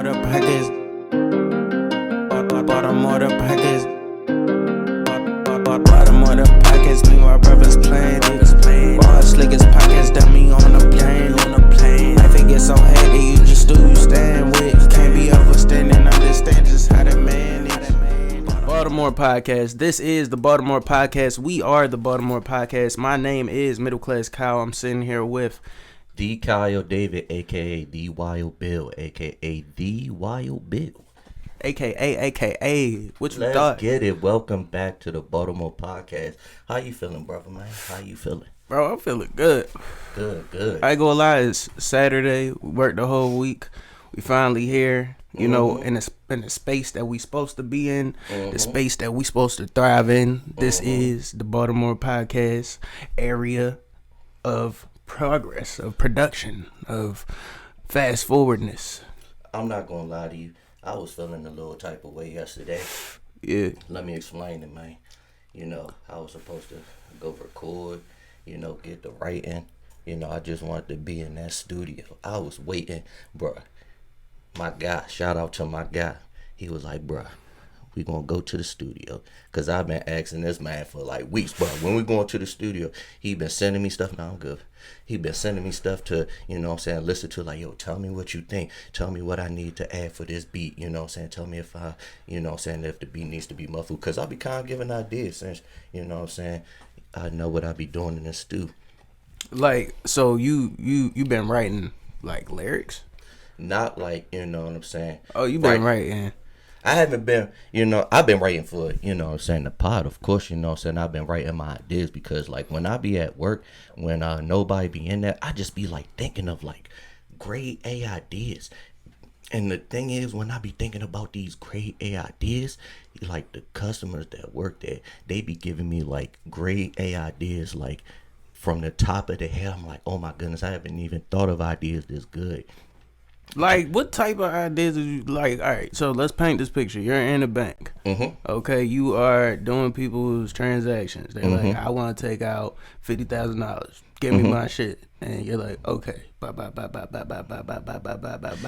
Baltimore the package. Baltimore the package. Baltimore the package. Me my brothers playing. Raw slick as pockets. Dummy on the plane. Life it gets so heavy. You just do you stand with. Can't be overstanding. Understand just how the man is. Baltimore Podcast. This is the Baltimore Podcast. We are the Baltimore Podcast. My name is Middle Class Kyle. I'm sitting here with The Kyle David, a.k.a. The Wild Bill, a.k.a. The Wild Bill. AKA, what you Let's thought? get it. Welcome back to the Baltimore Podcast. How you feeling, brother, man? How you feeling? Bro, I'm feeling good. Good. I ain't gonna lie, it's Saturday. We worked the whole week. We finally here, you know, in the space that we supposed to be in, the space that we supposed to thrive in. This is the Baltimore Podcast area of progress, of production, of fast forwardness. I'm not going to lie to you. I was feeling a little type of way yesterday. Yeah. Let me explain it, man. You know, I was supposed to go record, get the writing. I just wanted to be in that studio. I was waiting, bruh. My guy, shout out to my guy. He was like, bruh, we gonna go to the studio. Cause I've been asking this man for like weeks, bro. When we going to the studio, he been sending me stuff. Now I'm good. He been sending me stuff to, listen to, like, yo, tell me what you think. Tell me what I need to add for this beat. Tell me if I, if the beat needs to be muffled. Cause I be kind of giving ideas since, I know what I be doing in the stew. Like, so you been writing like lyrics? Not like, you know what I'm saying. Oh, you been writing. I haven't been, I've been writing for, the pod, of course, I've been writing my ideas because, like, when I be at work, when nobody be in there, I just be, like, thinking of, like, grade A ideas. And the thing is, when I be thinking about these grade A ideas, like, the customers that work there, they be giving me, like, grade A ideas, like, from the top of the head. I'm like, oh, my goodness, I haven't even thought of ideas this good. Like, what type of ideas are you like? All right, so let's paint this picture. You're in a bank. Okay, you are doing people's transactions. They're like, I want to take out $50,000. Give me my shit. And you're like, okay. Bye.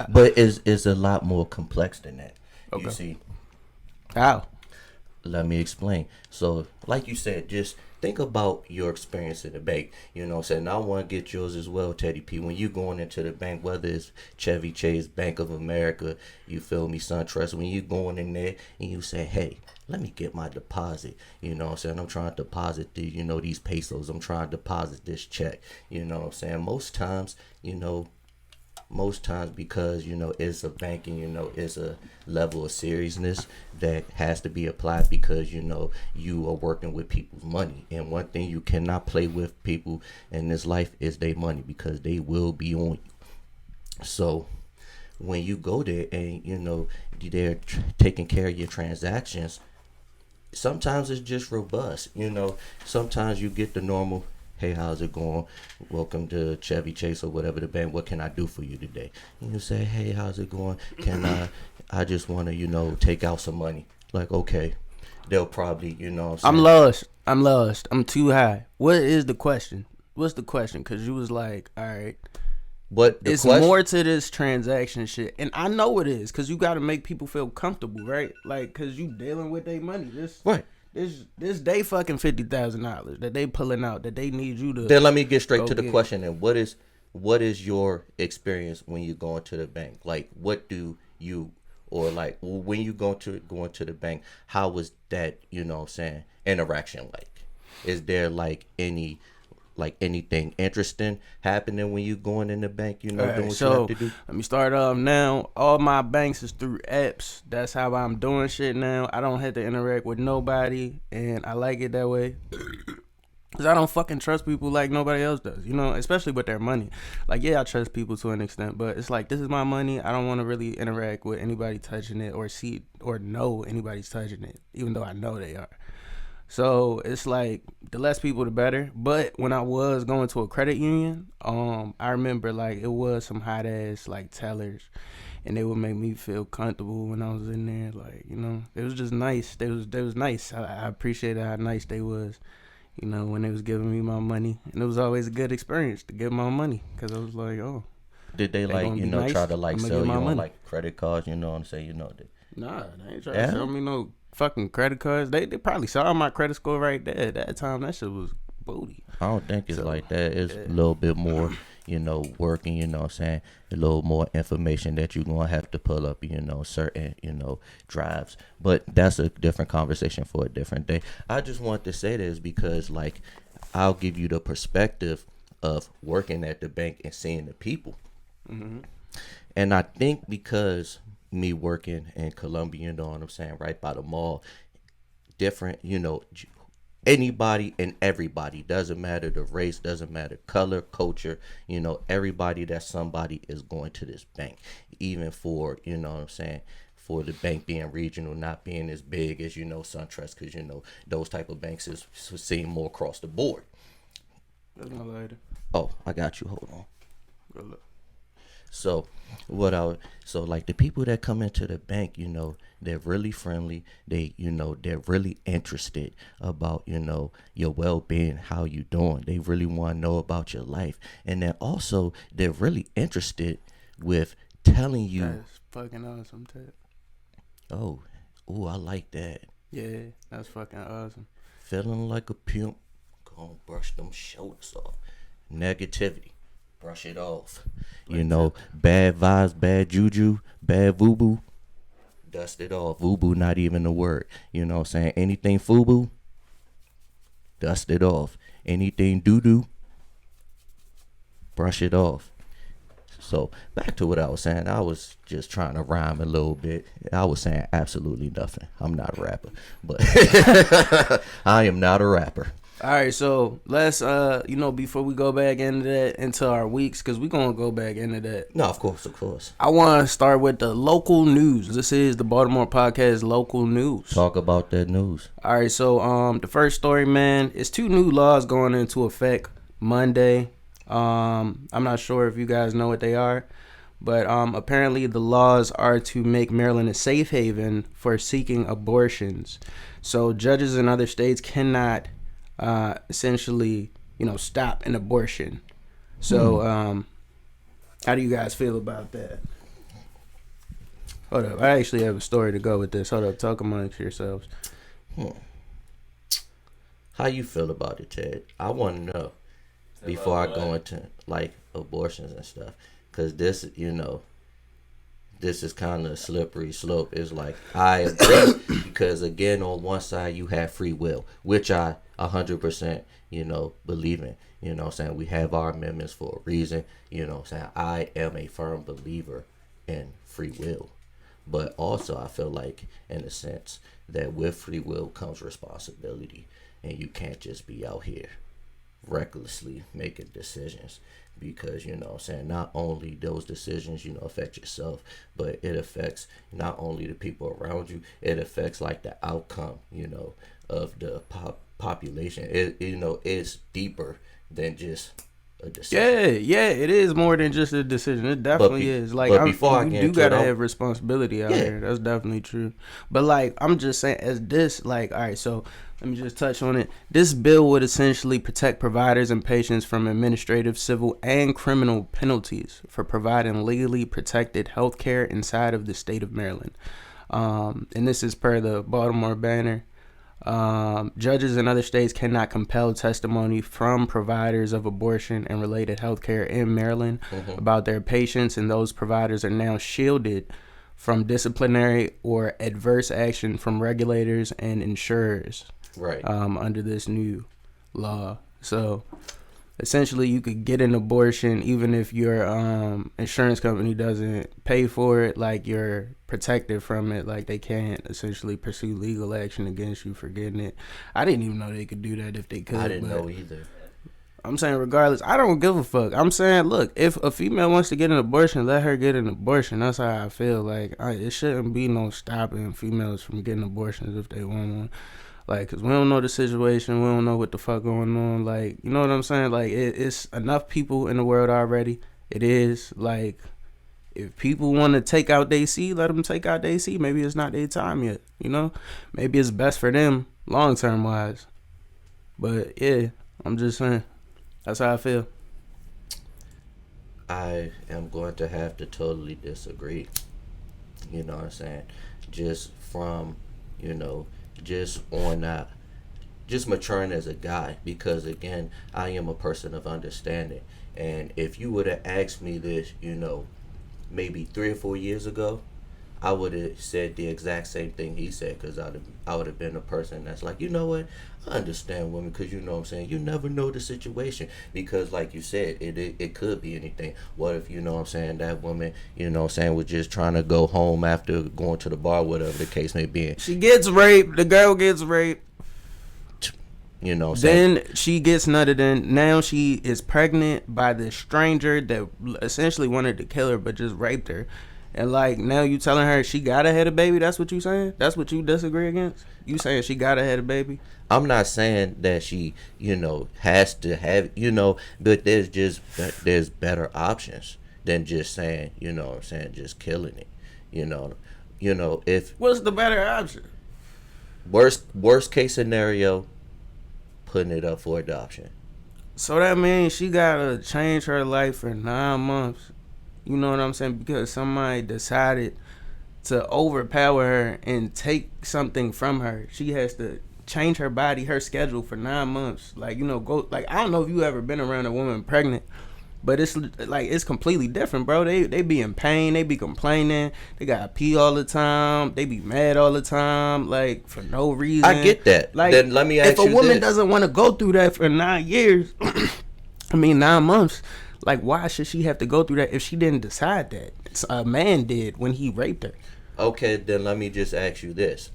But it's a lot more complex than that. Okay. You see? How? Let me explain. So, like you said, just think about your experience in the bank. And I want to get yours as well, Teddy P. When you going into the bank, whether it's Chevy Chase, Bank of America, you feel me, SunTrust, when you going in there and you say, hey, let me get my deposit. I'm trying to deposit these pesos. I'm trying to deposit this check. Most times, because it's a bank and it's a level of seriousness that has to be applied because you are working with people's money, and one thing you cannot play with people in this life is their money because they will be on you. So when you go there and they're taking care of your transactions, sometimes it's just robust. Sometimes you get the normal, hey, how's it going? Welcome to Chevy Chase or whatever the bank. What can I do for you today? And you say, hey, how's it going? I just want to, take out some money. Like, okay. They'll probably, I'm lost. I'm too high. What is the question? What's the question? Because you was like, all right. But it's more to this transaction shit. And I know it is because you got to make people feel comfortable, right? Like, because you dealing with their money. Right. This they fucking $50,000 that they pulling out that they need you to. Then let me get straight to the question. And what is your experience when you go into the bank? Like, what do you, or like when you go into the bank? How was that? Interaction like? Is there anything interesting happening when you going in the bank? Doing what you have to do. Let me start off now. All my banks is through apps. That's how I'm doing shit now. I don't have to interact with nobody, and I like it that way. Cause I don't fucking trust people like nobody else does, especially with their money. Like, yeah, I trust people to an extent, but it's like, this is my money. I don't want to really interact with anybody touching it or see or know anybody's touching it, even though I know they are. So it's like the less people, the better. But when I was going to a credit union, I remember like it was some hot ass like tellers, and they would make me feel comfortable when I was in there. Like, it was just nice. They was nice. I appreciated how nice they was, when they was giving me my money, and it was always a good experience to give my money because I was like, oh, Did they They like gonna be try nice. to like I'm gonna get sell my you on money. like credit cards? You know what I'm saying? Nah, they ain't trying to Yeah. sell me no fucking credit cards. They probably saw my credit score right there at that time. That shit was booty. I don't think it's So like that. It's yeah, a little bit more, working, what I'm saying, a little more information that you're gonna have to pull up, certain, drives. But that's a different conversation for a different day. I just want to say this because like I'll give you the perspective of working at the bank and seeing the people. And I think because me working in Columbia, you know what I'm saying, right by the mall, different, anybody and everybody, doesn't matter the race, doesn't matter color, culture, everybody that's somebody is going to this bank, even for, what I'm saying, for the bank being regional, not being as big as, SunTrust, because, those type of banks is seen more across the board. that's my lady. Oh, I got you. Hold on. Good luck. So so like the people that come into the bank, they're really friendly. They're really interested about, your well being, how you doing. They really want to know about your life. And then also they're really interested with telling you, That's fucking awesome, Ted. oh, I like that. Yeah, that's fucking awesome. Feeling like a pimp, go and brush them shoulders off. Negativity, brush it off. Bad vibes, bad juju, bad voodoo, dust it off. Voodoo not even a word. You know what I'm saying? Anything fubu, dust it off. Anything doo doo, brush it off. So back to what I was saying. I was just trying to rhyme a little bit. I was saying absolutely nothing. I'm not a rapper, but I am not a rapper. All right, so let's before we go back into our weeks, because we're gonna go back into that. No, of course, of course. I want to start with the local news. This is the Baltimore podcast local news. Talk about that news. All right, so the first story, man, is two new laws going into effect Monday. I'm not sure if you guys know what they are, but apparently the laws are to make Maryland a safe haven for seeking abortions. So judges in other states cannot essentially, stop an abortion. So how do you guys feel about that? Hold up, I actually have a story to go with this. Hold up, talk amongst yourselves. How you feel about it, Ted? I want to know before I go into like abortions and stuff, because this is kind of a slippery slope. It's like I agree because again, on one side you have free will, which I 100% believe in. You know what I'm saying? We have our amendments for a reason. You know what I'm saying? I am a firm believer in free will. But also I feel like in a sense that with free will comes responsibility, and you can't just be out here recklessly making decisions, because what I'm saying, not only those decisions affect yourself, but it affects not only the people around you, it affects like the outcome of the population. It's deeper than just a decision. Yeah, it is more than just a decision. It definitely is. Like, before you do gotta have responsibility out here. That's definitely true. But like, I'm just saying, as this, like, all right, so let me just touch on it. This bill would essentially protect providers and patients from administrative, civil, and criminal penalties for providing legally protected health care inside of the state of Maryland. And this is per the Baltimore Banner. Judges in other states cannot compel testimony from providers of abortion and related healthcare in Maryland about their patients, and those providers are now shielded from disciplinary or adverse action from regulators and insurers. Right. Under this new law. So essentially you could get an abortion even if your insurance company doesn't pay for it. Like, you're protected from it. Like, they can't essentially pursue legal action against you for getting it. I didn't even know they could do that if they could. I didn't know either. I'm saying regardless, I don't give a fuck. I'm saying, look, if a female wants to get an abortion, let her get an abortion. That's how I feel. Like, it shouldn't be no stopping females from getting abortions if they want one. Like, because we don't know the situation. We don't know what the fuck going on. Like, you know what I'm saying? Like, it's enough people in the world already. It is. Like, if people want to take out their seed, let them take out their seed. Maybe it's not their time yet, Maybe it's best for them long-term wise. But, yeah, I'm just saying. That's how I feel. I am going to have to totally disagree. You know what I'm saying? Just from, you know, just on that, just maturing as a guy. Because again, I am a person of understanding. And if you would have asked me this, maybe 3 or 4 years ago, I would have said the exact same thing he said, because I would have been a person that's like, you know what, I understand women, because you know what I'm saying, you never know the situation, because like you said, it could be anything. What if, you know what I'm saying, that woman, you know what I'm saying, was just trying to go home after going to the bar, whatever the case may be. She gets raped. The girl gets raped. You know what I'm saying? Then she gets nutted in. Now she is pregnant by this stranger that essentially wanted to kill her but just raped her. And like now you telling her she gotta have a baby? That's what you saying? That's what you disagree against? You saying she gotta have a baby? I'm not saying that she, has to have, but there's better options than just saying, you know what I'm saying, just killing it. You know, if What's the better option? worst case scenario, putting it up for adoption. So that means she gotta change her life for 9 months. You know what I'm saying? Because somebody decided to overpower her and take something from her. She has to change her body, her schedule for 9 months. Like, go like I don't know if you ever been around a woman pregnant, but it's like it's completely different, bro. They be in pain, they be complaining, they gotta pee all the time, they be mad all the time, like for no reason. I get that. Like, then let me ask you if a woman this. doesn't want to go through that for 9 years, 9 months, like why should she have to go through that if she didn't decide that? A man did when he raped her. Okay, then let me just ask you this.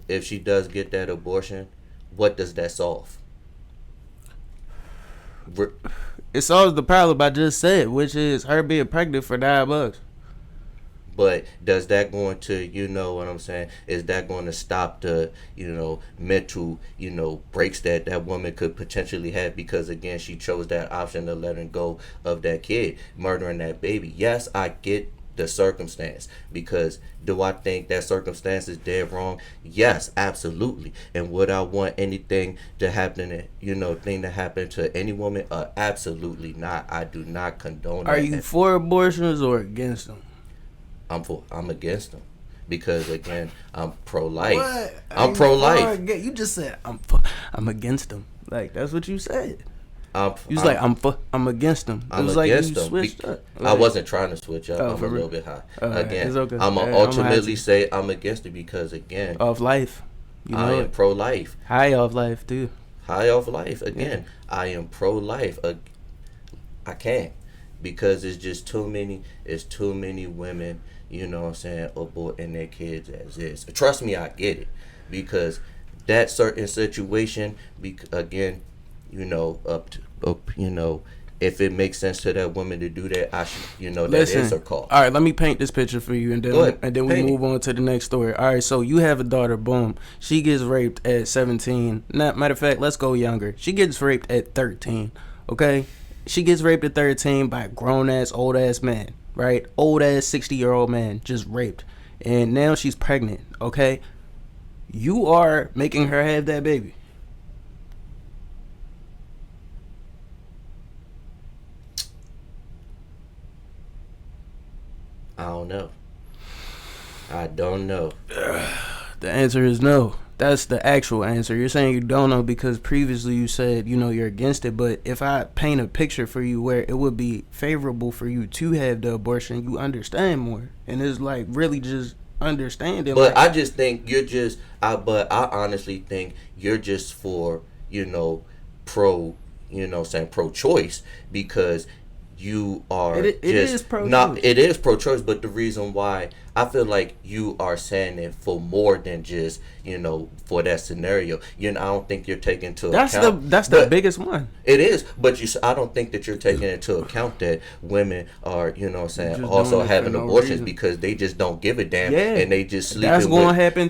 If she does get that abortion, what does that solve? It solves the problem I just said, which is her being pregnant for $9. But does that going to, you know what I'm saying, is that going to stop the, mental, breaks that woman could potentially have, because again, she chose that option of letting go of that kid, murdering that baby? Yes, I get the circumstance, because do I think that circumstance is dead wrong? Yes, absolutely. And would I want anything to happen, thing to happen to any woman? Absolutely not. I do not condone that. Are you for abortions or against them? I'm against them, because again, I'm pro-life. What? I'm pro-life. You just said I'm against them. Like that's what you said. I'm against them. It I'm was like you against them. switched up. I wasn't trying to switch up. I'm a for real? little bit high. Again, it's okay. I'm gonna I'm ultimately say I'm against it, because again, off life. I am pro-life. High off life too. High off life. Again, I am pro-life. I can't, because it's just too many. It's too many women. You know what I'm saying, aborting their kids as is. Trust me, I get it, because that certain situation. Again, if it makes sense to that woman to do that, I should, that is her call. All right, let me paint this picture for you, and then we move on to the next story. All right, so you have a daughter. Boom, she gets raped at 17. Matter of fact, let's go younger. She gets raped at 13. Okay, she gets raped at 13 by a grown ass, old ass man. Right, old ass 60-year-old man just raped, and now she's pregnant. Okay, you are making her have that baby. I don't know. I don't know. The answer is no. That's the actual answer. You're saying you don't know because previously you said, you're against it. But if I paint a picture for you where it would be favorable for you to have the abortion, you understand more. And it's like really just understanding. But I just think but I honestly think you're just for, pro-choice, because you are it is pro-choice. Not, it is pro-choice, but the reason why I feel like you are saying it for more than just, for that scenario. I don't think you're taking into account. That's the biggest one. It is, but I don't think that you're taking into account that women are, also having abortions because they just don't give a damn, and they just sleep. That's going to happen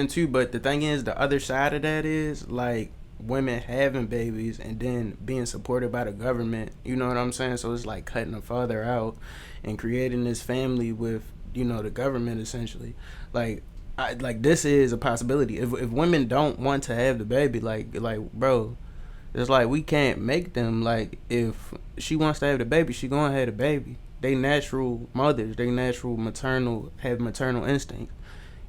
too. But the thing is, the other side of that is like women having babies and then being supported by the government. You know what I'm saying? So it's like cutting the father out and creating this family with the government essentially. Like this is a possibility. If women don't want to have the baby, like bro, It's like we can't make them. Like if she wants to have the baby, she gonna have the baby. They natural mothers. They natural maternal have maternal instinct.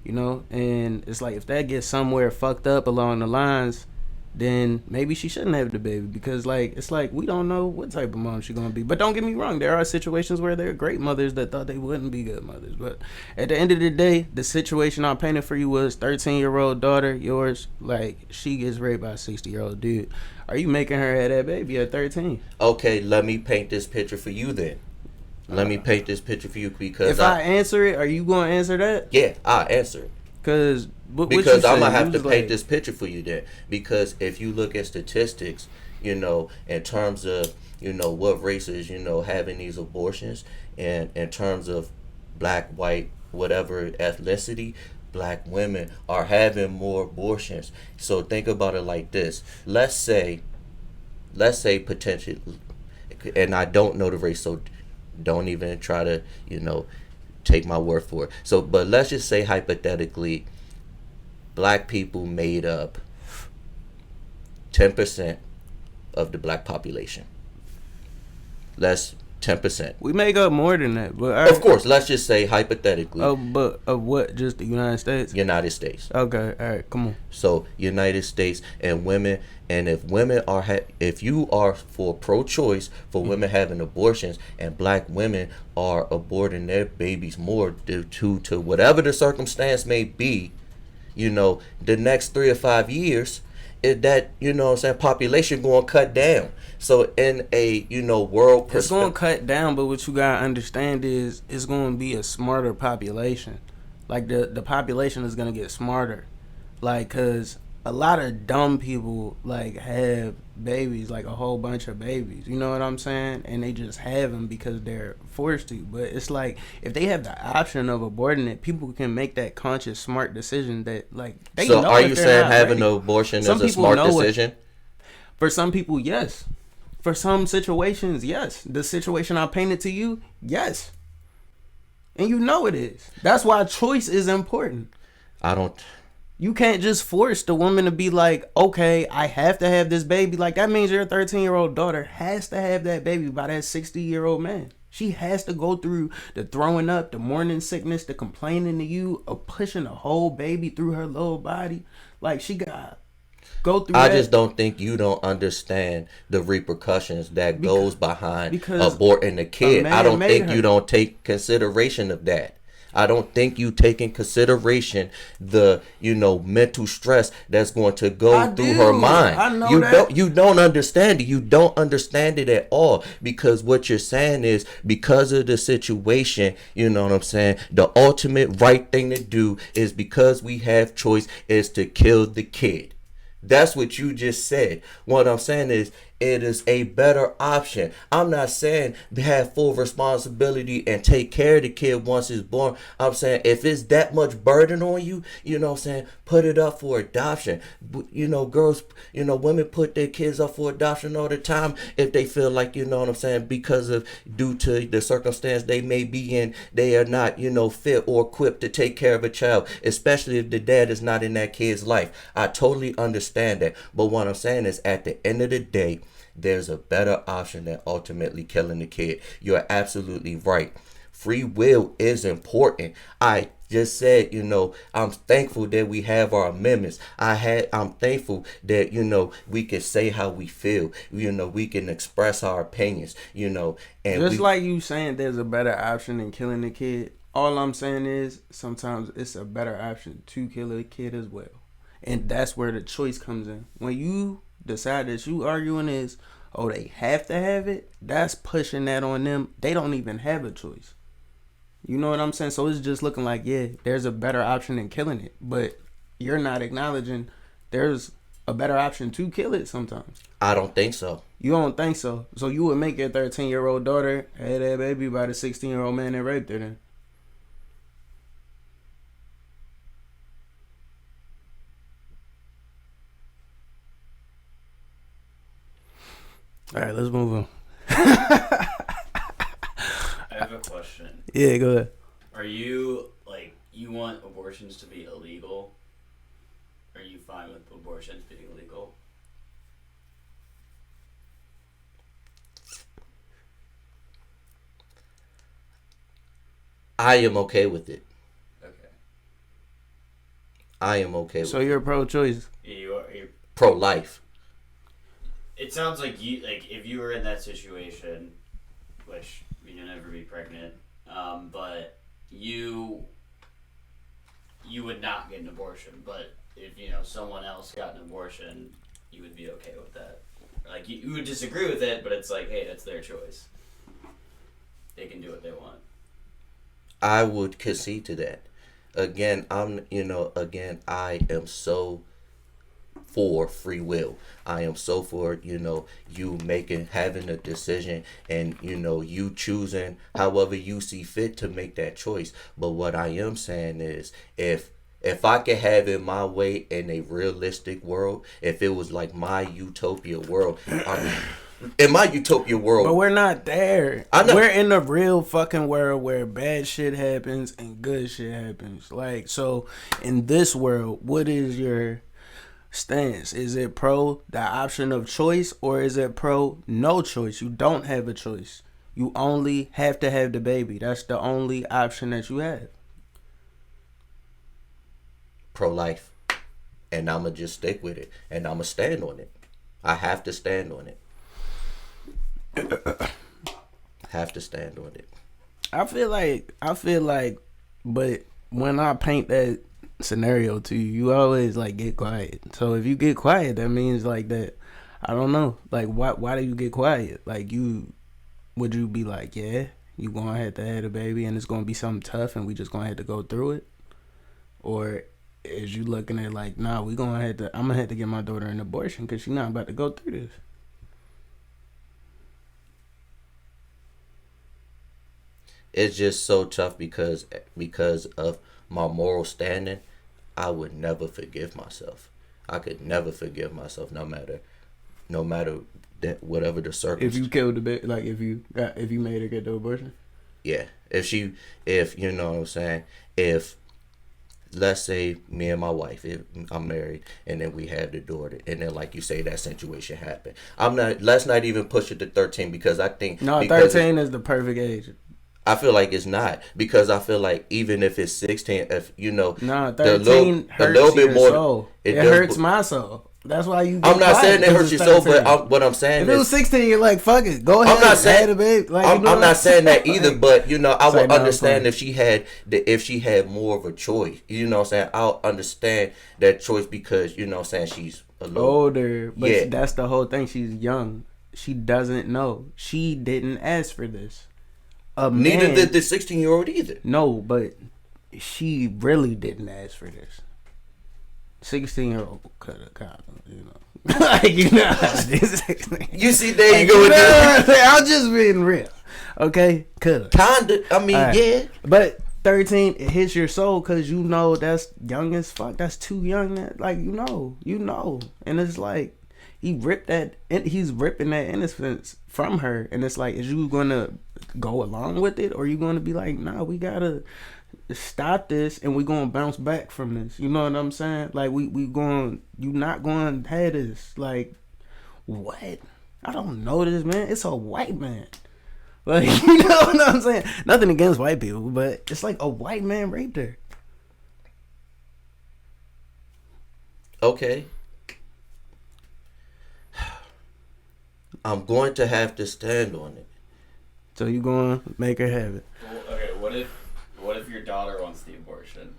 You know, and it's like if that gets somewhere fucked up along the lines, then maybe she shouldn't have the baby because like it's like we don't know what type of mom she's gonna be. But don't get me wrong, there are situations where there are great mothers that thought they wouldn't be good mothers. But at the end of the day, the situation I painted for you was 13-year-old daughter, yours, like she gets raped by a 60-year-old dude. Are you making her have that baby at 13? Okay, let me paint this picture for you then. Let me paint this picture for you because If I answer it, are you gonna answer that? yeah, I'll answer it. Cause what you Because I'm said, gonna have you to was paint like, this picture for you then. Because if you look at statistics, in terms of what races having these abortions, and in terms of black, white, whatever ethnicity, black women are having more abortions. So think about it like this. Let's say potentially, and I don't know the race, so don't even try to take my word for it. So, but let's just say hypothetically, black people made up 10% of the black population. Let's 10%. we make up more than that, but Of course, let's just say hypothetically, but of what? Just the United States? United States. Okay, all right, come on. So United States and women, and if you are for pro-choice for women having abortions, and black women are aborting their babies more due to whatever the circumstance may be, the next 3 or 5 years, is that what I'm saying, population going to cut down. So in a world It's going to perspective, cut down, but what you got to understand is it's going to be a smarter population. Like the population is going to get smarter. Like cuz a lot of dumb people like have babies, like a whole bunch of babies. You know what I'm saying? And they just have them because they're forced to. But it's like if they have the option of aborting it, people can make that conscious, smart decision that like they so know are if you they're saying not having ready. an abortion Some is a people smart know it. decision? For some people, yes. For some situations, yes. The situation I painted to you, yes. And you know it is. That's why choice is important. I don't. You can't just force the woman to be like, okay, I have to have this baby. Like, that means your 13-year-old daughter has to have that baby by that 60-year-old man. She has to go through the throwing up, the morning sickness, the complaining to you, of pushing a whole baby through her little body. Like, she got to go through I that. just don't think you don't understand the repercussions that goes behind because aborting a a kid. I man don't made think her. you don't take consideration of that. I don't think you take in consideration the mental stress that's going to go I through her do. mind. I know You that. don't understand it. You don't understand it at all, because what you're saying is because of the situation. You know what I'm saying? The ultimate right thing to do is, because we have choice, is to kill the kid. That's what you just said. What I'm saying is, it is a better option. I'm not saying have full responsibility and take care of the kid once it's born. I'm saying if it's that much burden on you, put it up for adoption. Girls, women put their kids up for adoption all the time if they feel like, because of due to the circumstance they may be in, they are not, fit or equipped to take care of a child, especially if the dad is not in that kid's life. I totally understand that. But what I'm saying is, at the end of the day, there's a better option than ultimately killing the kid. You're absolutely right. Free will is important. I just said, I'm thankful that we have our amendments. I'm thankful that, we can say how we feel. We can express our opinions, and Just like you saying there's a better option than killing the kid, all I'm saying is sometimes it's a better option to kill a kid as well. And that's where the choice comes in. When you decide that you arguing is, oh, they have to have it, that's pushing that on them. They don't even have a choice. You know what I'm saying? So it's just looking like, yeah, there's a better option than killing it. But you're not acknowledging there's a better option to kill it sometimes. I don't think so. You don't think so? So you would make your 13-year-old daughter have that baby by the 16-year-old man that raped her then? All right, let's move on. I have a question. Yeah, go ahead. Are you like you want abortions to be illegal? Are you fine with abortions being illegal? I am okay with it. Okay. I am okay with So it. you're pro-choice. You're Pro-life. it sounds like if you were in that situation, which you'll never be pregnant, but you would not get an abortion. But if someone else got an abortion, you would be okay with that. Like you would disagree with it, but it's like, hey, that's their choice. They can do what they want. I would concede to that. Again, I am so for free will. I am so for, you having a decision and, you choosing however you see fit to make that choice. But what I am saying is if I could have it my way in a realistic world, if it was like my utopia world, in my utopia world. But we're not there. I know. We're in the real fucking world where bad shit happens and good shit happens. Like, so in this world, what is your stance? Is it pro the option of choice, or is it pro no choice? You don't have a choice. You only have to have the baby. That's the only option that you have. Pro-life. And I'm going to just stick with it. And I'm going to stand on it. I have to stand on it. Have to stand on it. I feel like, but when I paint that scenario to you, you always like get quiet. So if you get quiet, that means like that. I don't know. Like why do you get quiet? Like would you be like, yeah, you gonna have to have a baby and it's gonna be something tough and we just gonna have to go through it? Or is you looking at like, nah, I'm gonna have to get my daughter an abortion because she's not about to go through this? It's just so tough because of my moral standing. I would never forgive myself. I could never forgive myself, no matter that whatever the circumstance. If you killed the baby, like if you made her get the abortion. Yeah, if you know what I'm saying, if let's say me and my wife, if I'm married, and then we have the daughter, and then like you say that situation happened. Let's not even push it to 13 because I think 13 is the perfect age. I feel like it's not, because I feel like even if it's 16, if 13 hurts a little bit more. Soul. It hurts my soul. That's why you. I'm not saying it hurts your soul, but what I'm saying if it was 16, you're like, fuck it, go ahead. I'm not saying baby. Like, I'm not saying that either, but I would understand if she had more of a choice. You know what I'm saying? I'll understand that choice because what I'm saying, she's a little older, but that's the whole thing. She's young. She doesn't know. She didn't ask for this. Neither did the 16-year-old either. No, but she really didn't ask for this. 16-year-old could have kind of, like, You see, there you go with that. I'm just being real. Okay? Could have. Kinda. I mean, yeah. But 13, it hits your soul because that's young as fuck. That's too young. Like, And it's like, he's ripping that innocence from her. And it's like, is you going to go along with it? Or are you going to be like, nah, we got to stop this and we going to bounce back from this? You know what I'm saying? Like, you not going to have this. Like, what? I don't know this, man. It's a white man. Like, you know what I'm saying? Nothing against white people, but it's like a white man raped her. Okay. I'm going to have to stand on it. So you going to make her have it? Well, okay, what if your daughter wants the abortion?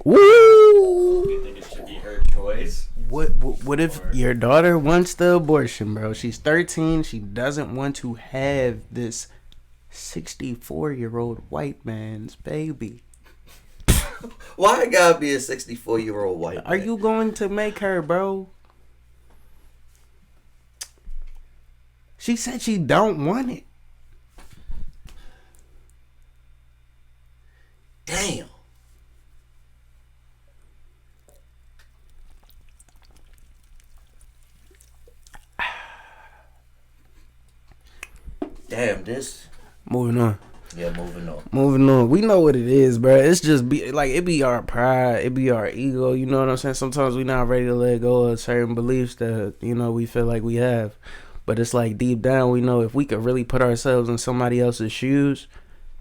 Woo! Do you think it should be her choice? What if your daughter wants the abortion, bro? She's 13. She doesn't want to have this 64-year-old white man's baby. Why it gotta be a 64-year-old white man? Are you going to make her, bro? She said she don't want it. Damn. Damn, this. Moving on. Yeah, moving on. We know what it is, bro. It's just it be our pride, it be our ego. You know what I'm saying? Sometimes we not ready to let go of certain beliefs that we feel like we have. But it's like deep down, we know if we could really put ourselves in somebody else's shoes,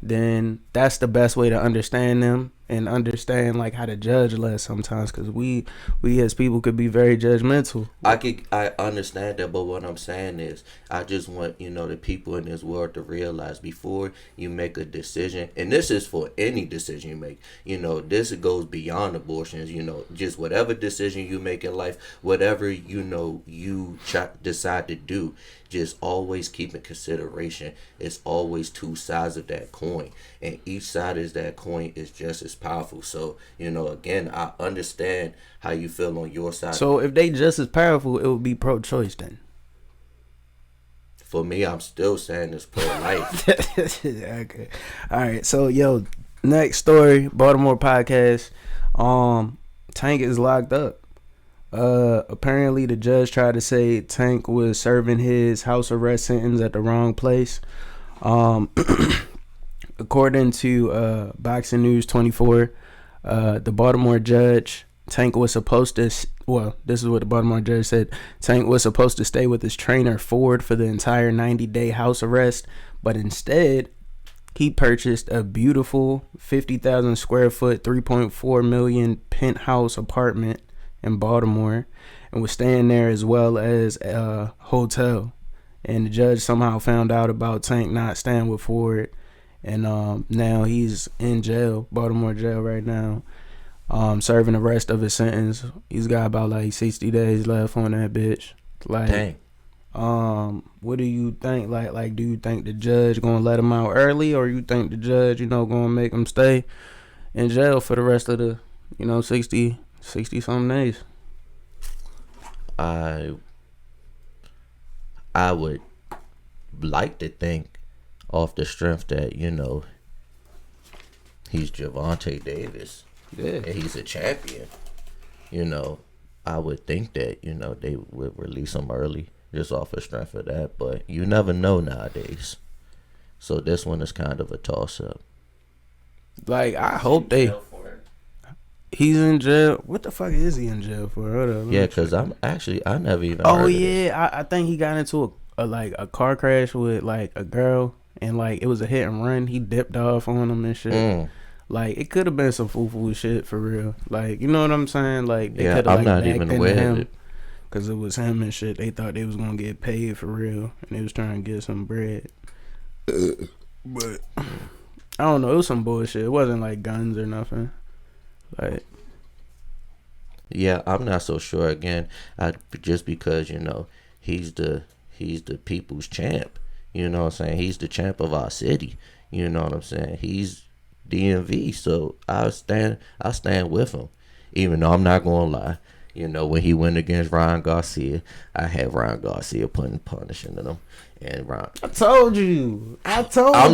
then that's the best way to understand them and understand like how to judge less sometimes, because we as people could be very judgmental. I understand that, but what I'm saying is, I just want the people in this world to realize before you make a decision, and this is for any decision you make. This goes beyond abortions. Just whatever decision you make in life, whatever you decide to do, just always keep in consideration. It's always two sides of that coin, and each side of that coin is just as powerful. So again, I understand how you feel on your side. So if they just as powerful, it would be pro-choice then. For me, I'm still saying it's pro-life. Okay. All right. So next story, Baltimore podcast. Tank is locked up. Apparently the judge tried to say Tank was serving his house arrest sentence at the wrong place. According to Boxing News 24, the Baltimore judge, Tank was supposed to, this is what the Baltimore judge said, Tank was supposed to stay with his trainer Ford for the entire 90-day house arrest, but instead he purchased a beautiful 50,000 square foot, 3.4 million penthouse apartment in Baltimore and was staying there, as well as a hotel. And the judge somehow found out about Tank not staying with Ford, and now he's in jail, Baltimore jail right now, serving the rest of his sentence. He's got about like 60 days left on that bitch. Like, dang. What do you think? Like, do you think the judge gonna let him out early, or you think the judge, gonna make him stay in jail for the rest of the, 60 something days? I would like to think, off the strength that he's Javante Davis, and he's a champion. I would think that they would release him early, just off the strength of that. But you never know nowadays. So this one is kind of a toss up. Like, I hope he's in jail. What the fuck is he in jail for? Hold up, yeah, because I never even. Oh heard yeah, I think he got into a car crash with like a girl, and like it was a hit and run. He dipped off on him and shit. Like, it could have been some foo shit for real. Like, you know what I'm saying? Like, they could have I'm not even aware of it, because it was him and shit. They thought they was gonna get paid for real, and they was trying to get some bread. But I don't know. It was some bullshit. It wasn't like guns or nothing. Like, yeah, I'm not so sure. Again, just because he's the people's champ. You know what I'm saying? He's the champ of our city. You know what I'm saying? He's DMV, so I stand with him. Even though I'm not gonna lie, when he went against Ryan Garcia, I had Ryan Garcia punishing him. And Ron, I told you. I'm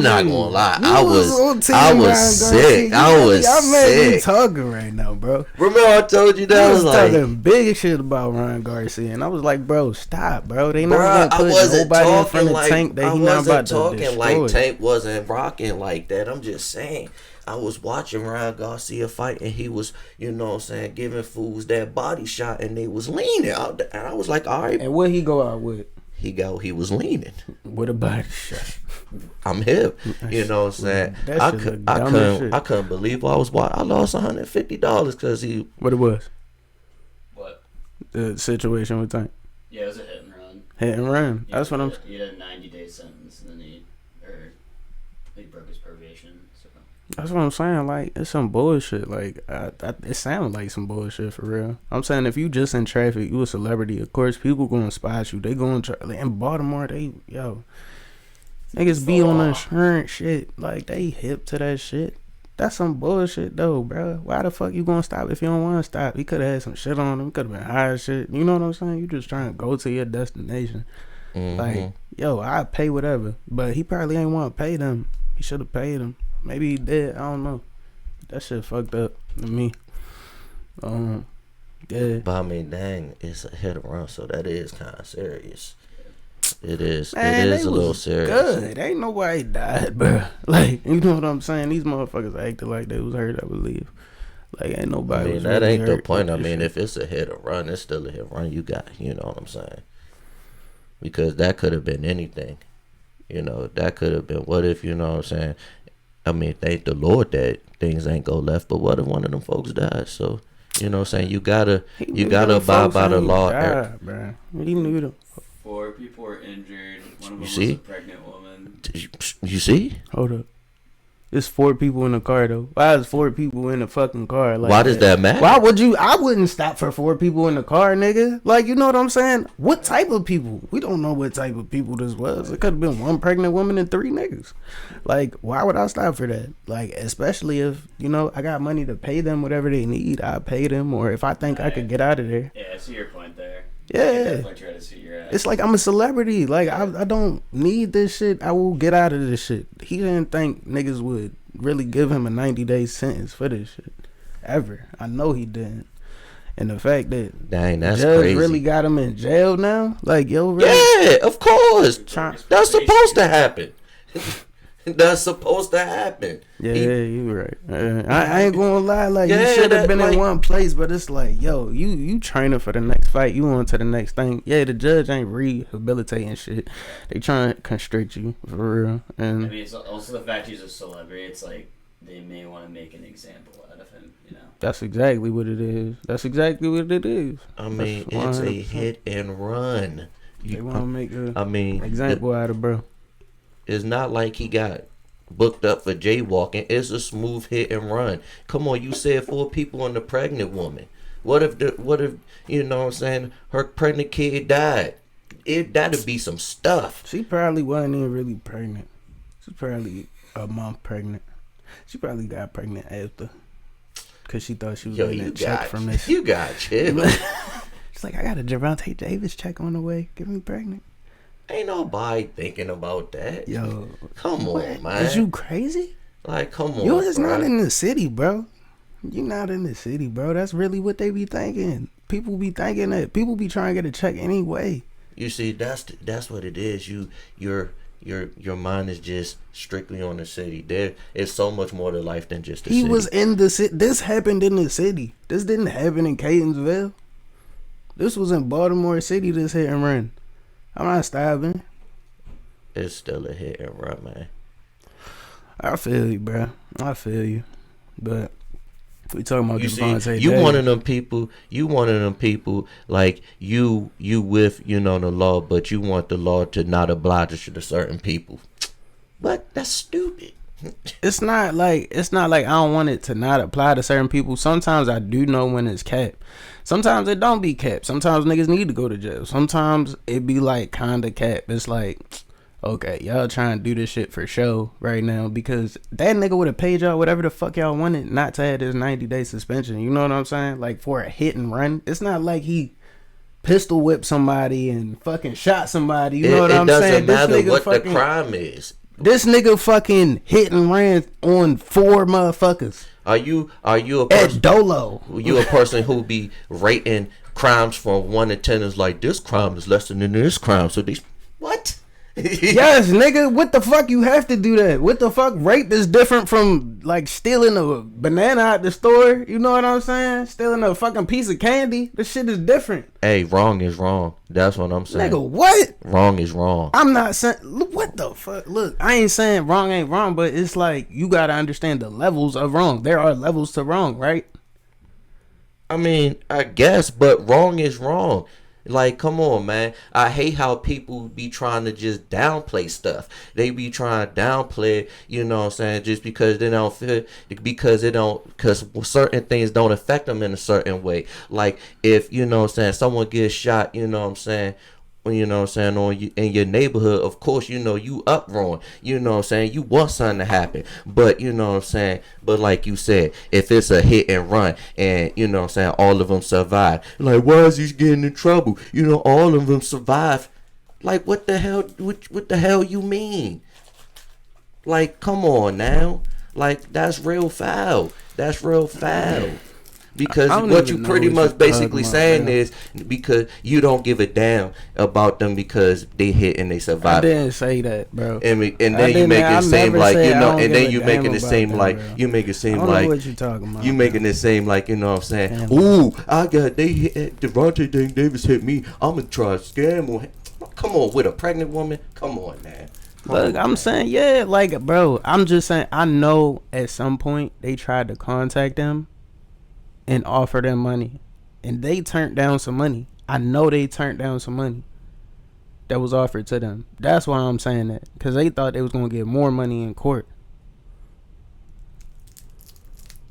not gonna lie. I was sick. Y'all made me talking right now, bro. Remember I told you that? I was talking big shit about Ryan Garcia, and I was like, bro, stop, bro. They not gonna put nobody in front of Tank that he not about to destroy. I wasn't talking like Tank wasn't rocking like that. I'm just saying. I was watching Ryan Garcia fight, and he was, giving fools that body shot, and they was leaning. And I was like, all right. And what he go out with? He was leaning. With a body shot. I'm hip. You know what I'm saying? I couldn't believe I was watching. I lost $150 because he. What it was? What? The situation with Tank. Yeah, it was a hit and run. Hit and run. That's what I'm. He had a 90-day sentence, and then he broke his probation. So. That's what I'm saying. Like, it's some bullshit. Like, it sounds like some bullshit for real. I'm saying, if you just in traffic, you a celebrity. Of course, people gonna spot you. They going to in Baltimore. Niggas be on insurance shit. Like, they hip to that shit. That's some bullshit though, bro. Why the fuck you gonna stop if you don't want to stop? He could have had some shit on him. Could have been high as shit. You know what I'm saying? You just trying to go to your destination. Mm-hmm. Like, I pay whatever. But he probably ain't want to pay them. He should have paid them. Maybe he did. I don't know. That shit fucked up to me. Yeah. But I mean, dang, it's a hit and run, so that is kind of serious. It is. Man, it is a little serious. Good. Ain't nobody died, bro. Like, you know what I'm saying? These motherfuckers acted like they was hurt, I believe. Like, ain't nobody. I mean, that really ain't the point. I mean, if it's a hit or run, it's still a hit or run. You got, you know what I'm saying? Because that could have been anything. That could have been. What if, you know what I'm saying? I mean, thank the Lord that things ain't go left. But what if one of them folks died? So, you know what I'm saying? You gotta abide by the law. Died, bro. He knew them. 4 people were injured. One of them was see? a pregnant woman. You see? Hold up. There's 4 people in the car though. Why is 4 people in the fucking car? Like, Why does that matter? Why would you? I wouldn't stop for 4 people in the car, nigga. Like, you know what I'm saying? What type of people? We don't know what type of people this was. It could have been 1 pregnant woman and 3 niggas. Like, why would I stop for that? Like, especially if, you know, I got money to pay them whatever they need. I pay them, or if I think I could get out of there. Yeah, I see your point there. Yeah. You definitely try to see your ass. It's like I'm a celebrity. Like, I don't need this shit. I will get out of this shit. He didn't think niggas would really give him a 90-day sentence for this shit. Ever. I know he didn't. And the fact that Dang, that's the judge crazy. really got him in jail now? Like, yo, really? Yeah, of course. That's supposed to happen. That's supposed to happen. Yeah, you right. I ain't gonna lie, like, Yeah, you should have been like, in one place, but it's like, yo, you training for the next fight, you on to the next thing. Yeah, the judge ain't rehabilitating shit. They trying to constrict you for real. And I mean, it's also the fact he's a celebrity. It's like they may want to make an example out of him, you know. that's exactly what it is. That's exactly what it is. I mean, That's it's a 100%. hit and run. They want to make a I mean, example out of bro. it's not like he got booked up for jaywalking. It's a smooth hit and run. Come on, you said 4 people and the pregnant woman. What if you know what I'm saying, her pregnant kid died? That'd be some stuff. She probably wasn't even really pregnant. She's probably a month pregnant. She probably got pregnant after, cause she thought she was getting a check from this. You got chill. She's like, I got a Javante Davis check on the way. Get me pregnant. Ain't nobody thinking about that. Yo, Come on, man. is you crazy? Like, come on. You is not bruh. in the city, bro. You not in the city, bro. That's really what they be thinking. People be thinking that. People be trying to get a check anyway. You see, that's what it is. Your mind is just strictly on the city. There is so much more to life than just the He city. was in the city. This happened in the city. This didn't happen in Catonsville. This was in Baltimore City, this hit and run. I'm not stopping. It's still a hit and run, man. I feel you, bro. I feel you. But we talking about You see, Javante you Davis. one of them people. You one of them people. Like you with the law, but you want the law to not oblige to certain people. But that's stupid. It's not like I don't want it to not apply to certain people. Sometimes I do know when it's capped. Sometimes it don't be capped. Sometimes niggas need to go to jail. Sometimes it be like kinda capped. It's like, okay, y'all trying to do this shit for show right now because that nigga would have paid y'all whatever the fuck y'all wanted not to have this 90-day suspension. You know what I'm saying? Like, for a hit and run. It's not like he pistol whipped somebody and fucking shot somebody. You know what I'm saying? It doesn't matter what fucking, the crime is. This nigga fucking hit and ran on 4 motherfuckers. Are you a At person? Dolo. You a person who be rating crimes from 1 to 10 is like, this crime is lesser than this crime. So these what? Yes, nigga. What the fuck? You have to do that. What the fuck? Rape is different from like stealing a banana out the store. You know what I'm saying? Stealing a fucking piece of candy. This shit is different. Hey, wrong is wrong. That's what I'm saying. Nigga, what? Wrong is wrong. I'm not saying. What the fuck? Look, I ain't saying wrong ain't wrong, but it's like you gotta understand the levels of wrong. There are levels to wrong, right? I mean, I guess, but wrong is wrong. Like, come on, man. I hate how people be trying to just downplay stuff. They be trying to downplay, you know what I'm saying, just because they don't feel, because certain things don't affect them in a certain way. Like, if, you know what I'm saying, someone gets shot, you know what I'm saying, on you, in your neighborhood, of course, you uproar, you know what I'm saying, you want something to happen, but you know what I'm saying, but like you said, if it's a hit and run and you know what I'm saying, all of them survive, like, why is he getting in trouble, all of them survive, like, what the hell you mean? Like, come on now, like, that's real foul. Because what you pretty much basically saying is because you don't give a damn about them because they hit and they survive. I didn't say that, bro. And then you make it seem like and then you making it seem like you make it seem like what you talking about. You making it seem like you know what I'm saying. Ooh, they hit Javante Davis hit me. I'm gonna try to scam him. Come on, with a pregnant woman. Come on, man. Look, I'm saying, yeah, like, bro, I'm just saying, I know at some point they tried to contact them and offer them money, and they turned down some money. I know they turned down some money that was offered to them. That's why I'm saying that, because they thought they was gonna get more money in court,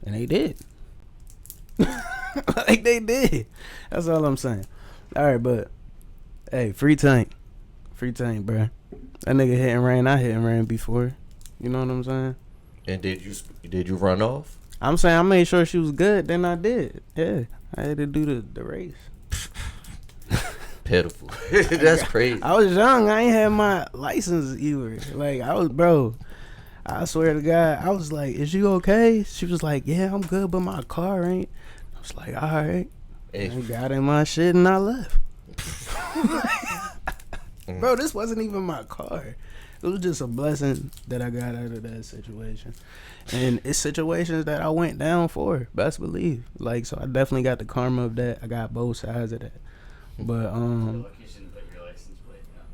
and they did. Like they did. That's all I'm saying. All right, but hey, free tank, bro. That nigga hit and ran. I hit and ran before. You know what I'm saying? And did you run off? I'm saying I made sure she was good. Then I did. Yeah, I had to do the race. Pitiful. That's crazy. I was young. I ain't had my license either. Like I was, bro. I swear to God, I was like, "Is you okay?" She was like, "Yeah, I'm good, but my car ain't." I was like, "All right." Hey. I got in my shit and I left. Bro, this wasn't even my car. It was just a blessing that I got out of that situation. And it's situations that I went down for, best believe. Like, so I definitely got the karma of that. I got both sides of that. But, You're lucky you shouldn't put your license plate down.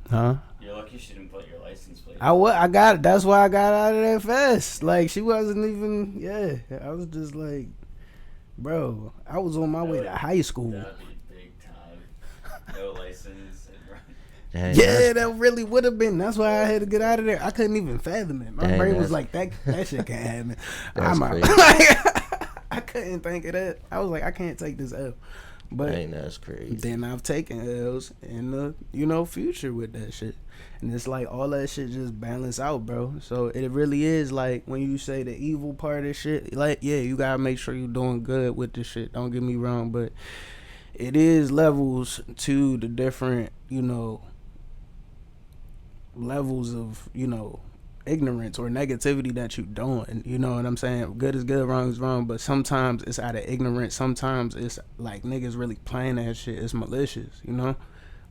huh? You're lucky you shouldn't put your license plate I got it. That's why I got out of that fast. Like, she wasn't even, yeah. I was just like, bro, I was on my way to high school. That'd be big time. No license and run. Dang, Yeah, that really would have been. That's why I had to get out of there. I couldn't even fathom it. My Dang, brain was like, that shit can't happen. That's I'm out. crazy. I couldn't think of that. I was like, I can't take this L. But Dang, that's crazy. then I've taken L's in the future with that shit. And it's like all that shit just balance out, bro. So it really is like when you say the evil part of shit, like, yeah, you gotta make sure you're doing good with this shit. Don't get me wrong, but it is levels to the different, levels of, ignorance or negativity that you doing. You know what I'm saying? Good is good, wrong is wrong. But sometimes it's out of ignorance. Sometimes it's like niggas really playing that shit. It's malicious, Like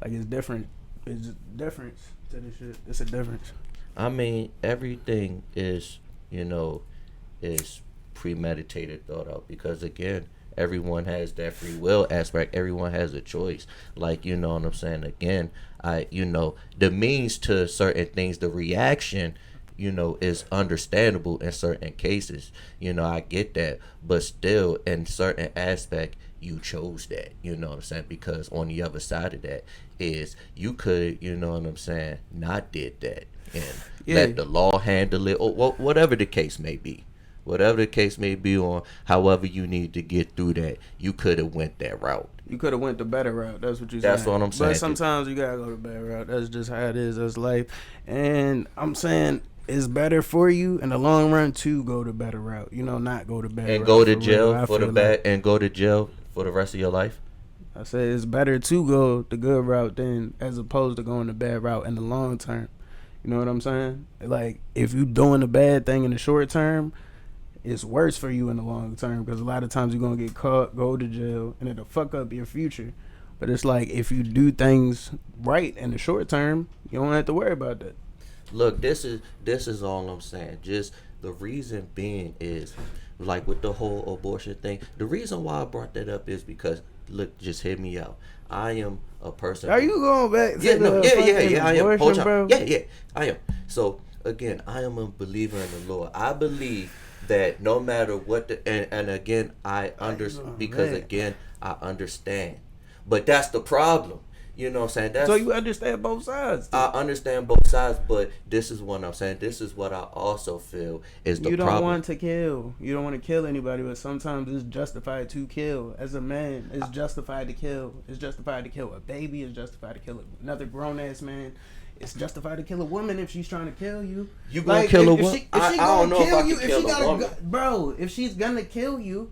it's different. It's a difference to this shit. It's a difference. I mean, everything is, is premeditated, thought out. Because again, everyone has that free will aspect. Everyone has a choice. Like, you know what I'm saying? Again, the means to certain things, the reaction, is understandable in certain cases. I get that. But still, in certain aspect, you chose that. You know what I'm saying? Because on the other side of that is you could, you know what I'm saying, not did that. And let the law handle it. Or whatever the case may be. Whatever the case may be, on however you need to get through that, you could have went that route. You could have went the better route. That's what you're saying. That's what I'm saying. But sometimes you gotta go the better route. That's just how it is. That's life. And I'm saying it's better for you in the long run to go the better route. Not go the better route. And go to jail for the bad, and go to jail for the rest of your life. I say it's better to go the good route than as opposed to going the bad route in the long term. You know what I'm saying? Like if you doing the bad thing in the short term, it's worse for you in the long term because a lot of times you're gonna get caught, go to jail, and it'll fuck up your future. But it's like if you do things right in the short term, you don't have to worry about that. Look, this is all I'm saying. Just the reason being is like with the whole abortion thing. The reason why I brought that up is because look, just hear me out. I am a person. Are you going back to yeah, I am. abortion, bro? Yeah, I am. So again, I am a believer in the Lord. I believe that no matter what and again I understand because again I understand. But that's the problem. You know what I'm saying? So you understand both sides. I understand both sides, but this is what I'm saying. This is what I also feel is the problem. You don't want to kill. You don't want to kill anybody, but sometimes it's justified to kill. As a man, it's justified to kill. It's justified to kill a baby. It's justified to kill another grown-ass man. It's justified to kill a woman if she's trying to kill you. You gonna kill a woman? I don't know if I can kill a woman. Bro, if she's gonna kill you,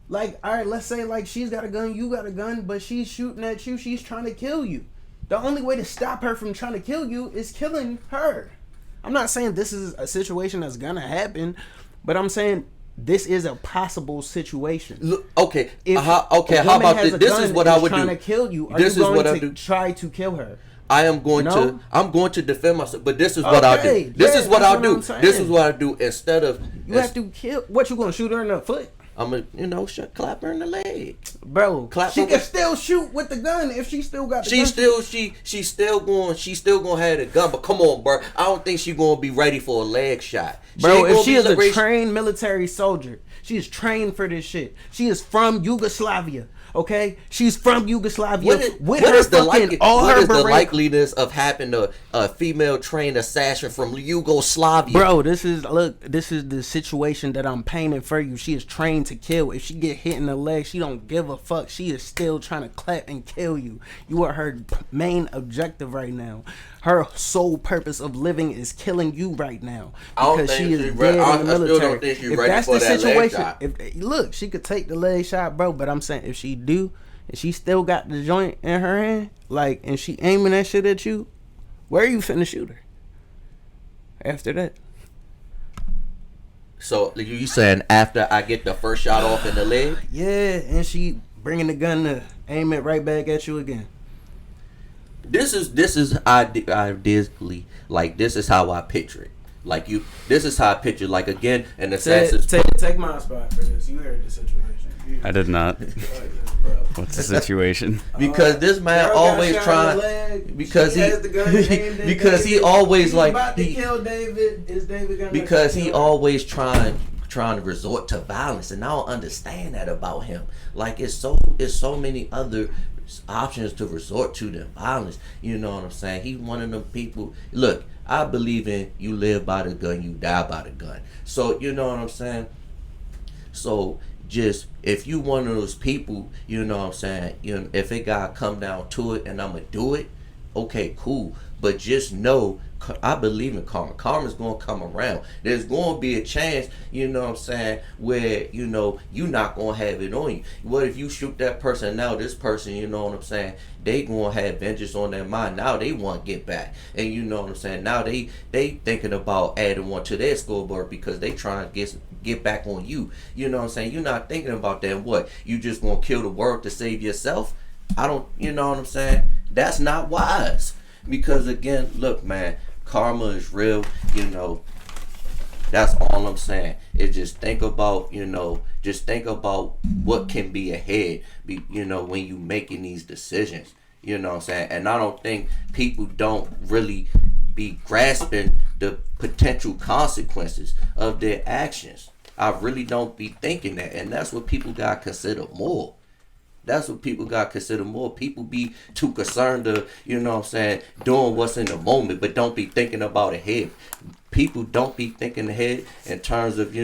like, all right, let's say, like, she's got a gun, you got a gun, but she's shooting at you, she's trying to kill you. The only way to stop her from trying to kill you is killing her. I'm not saying this is a situation that's gonna happen, but I'm saying this is a possible situation. Look, how about this? This is what I would do. Trying to kill you, are you going to try to kill her? I'm going to defend myself. But this is what I'll do. This is what I'll do. This is what I do instead of have to kill. What, you gonna shoot her in the foot? I'm gonna, clap her in the leg, bro. She can still shoot with the gun if she still got the gun. She's still gonna have the gun. But come on, bro. I don't think she's gonna be ready for a leg shot, bro. If she is a trained military soldier, she is trained for this shit. She is from Yugoslavia. Okay, she's from Yugoslavia. What is the likeliness of having a female trained assassin from Yugoslavia? Bro, this is the situation that I'm painting for you. She is trained to kill. If she get hit in the leg, she don't give a fuck. She is still trying to clap and kill you. You are her main objective right now. Her sole purpose of living is killing you right now because she is dead in the military. I still don't think she's ready for that leg shot. Look, she could take the leg shot, bro. But I'm saying if she do, and she still got the joint in her hand, like, and she aiming that shit at you, where are you finna shoot her? After that. So you saying after I get the first shot off in the leg? Yeah, and she bringing the gun to aim it right back at you again. This is ideally, like, this is how I picture it. Like, this is how I picture, like, again, an assassin's... Take my spot for this. You heard the situation. I did not. What's the situation? Because this man always trying... Because he always, like... He kill David. Is David gonna... Because he always trying to resort to violence, and I don't understand that about him. Like, it's so many other options to resort to than violence. You know what I'm saying? He's one of them people. Look, I believe in you live by the gun, you die by the gun. So you know what I'm saying? So just if you one of those people, you know what I'm saying, if it gotta come down to it and I'ma do it, okay, cool. But just know, I believe in karma. Karma's gonna come around. There's gonna be a chance, you know what I'm saying, where, you're not gonna have it on you. What if you shoot that person now, this person, you know what I'm saying, they gonna have vengeance on their mind. Now they want to get back. And you know what I'm saying, now they thinking about adding one to their scoreboard because they trying to get back on you. You know what I'm saying? You're not thinking about that. What? You just gonna kill the world to save yourself? You know what I'm saying? That's not wise. Because again, look, man, karma is real, that's all I'm saying. Is just think about, what can be ahead, when you making these decisions, you know what I'm saying? And I don't think people don't really be grasping the potential consequences of their actions. I really don't be thinking that, and that's what people gotta consider more. That's what people got to consider more. People be too concerned to, doing what's in the moment, but don't be thinking about ahead. People don't be thinking ahead in terms of,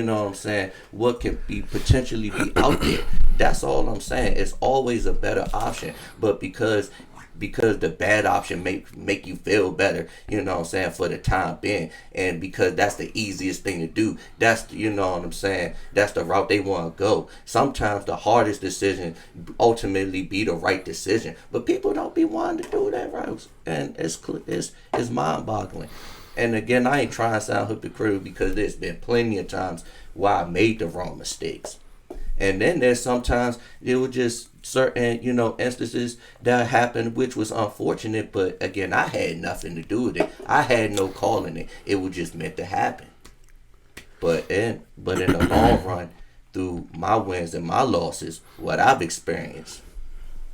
what can be potentially be out there. That's all I'm saying. It's always a better option. But because the bad option make you feel better, for the time being, and because that's the easiest thing to do, that's, that's the route they want to go. Sometimes the hardest decision ultimately be the right decision, but people don't be wanting to do that route, and it's mind-boggling. And again, I ain't trying to sound hypocritical because there's been plenty of times where I made the wrong mistakes. And then there's sometimes it was just certain, instances that happened, which was unfortunate. But again, I had nothing to do with it. I had no call in it. It was just meant to happen. But in the long run, through my wins and my losses, what I've experienced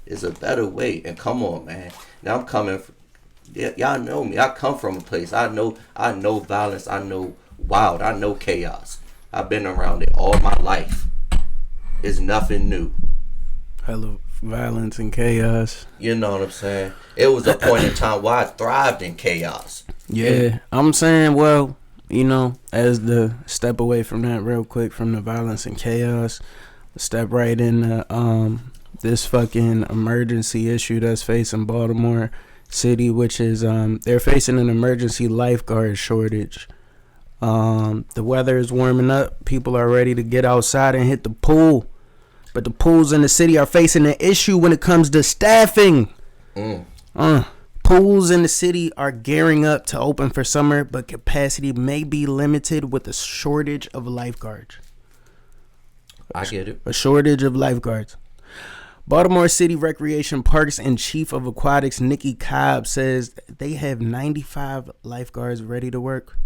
is a better way. And come on, man. Now I'm coming from, y'all know me. I come from a place. I know violence. I know wild. I know chaos. I've been around it all my life. It's nothing new. Hella violence and chaos. You know what I'm saying? It was a point in time where I thrived in chaos. Yeah, I'm saying, well, as the step away from that real quick, from the violence and chaos, step right into this fucking emergency issue that's facing Baltimore City, which is they're facing an emergency lifeguard shortage. The weather is warming up. People are ready to get outside and hit the pool. But the pools in the city are facing an issue when it comes to staffing. Pools in the city are gearing up to open for summer, but capacity may be limited with a shortage of lifeguards. I get it. A shortage of lifeguards. Baltimore City Recreation Parks and Chief of Aquatics Nikki Cobb says they have 95 lifeguards ready to work,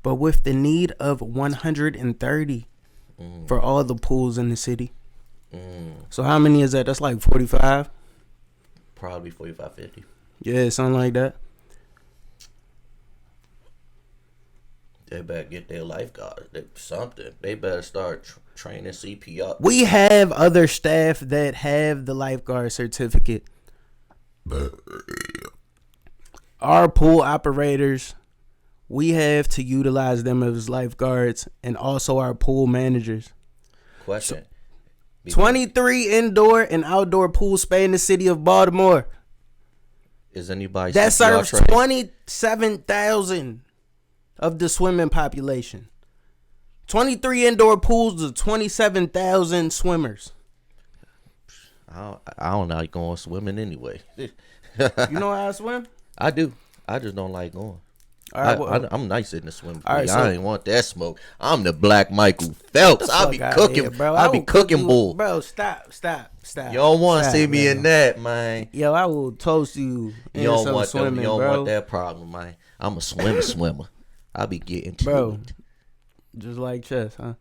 but with the need of 130 for all the pools in the city. So how many is that? That's like 45. Probably 45, 50. Yeah, something like that. They better get their lifeguards. Something. They better start training CPR. We have other staff that have the lifeguard certificate. Our pool operators, we have to utilize them as lifeguards, and also our pool managers. Question. 23 indoor and outdoor pools span the city of Baltimore. Is anybody That CPR serves trained? 27,000 of the swimming population. 23 indoor pools to 27,000 swimmers. I don't like going swimming anyway. You know how I swim? I do. I just don't like going. All right, well, I'm nice in the swimming pool. all right, so- I ain't want that smoke. I'm the Black Michael Phelps. I'll be fuck outta cooking, here, bro. I'll I be will cooking cook you- bull. Bro, stop. You don't want to Stop, see me bro. in that, man. Yo, I will toast you in You don't some want swimming, them. You don't bro. want that problem, man. I'm a swimmer. I'll be getting to Bro. it. Just like chess, huh?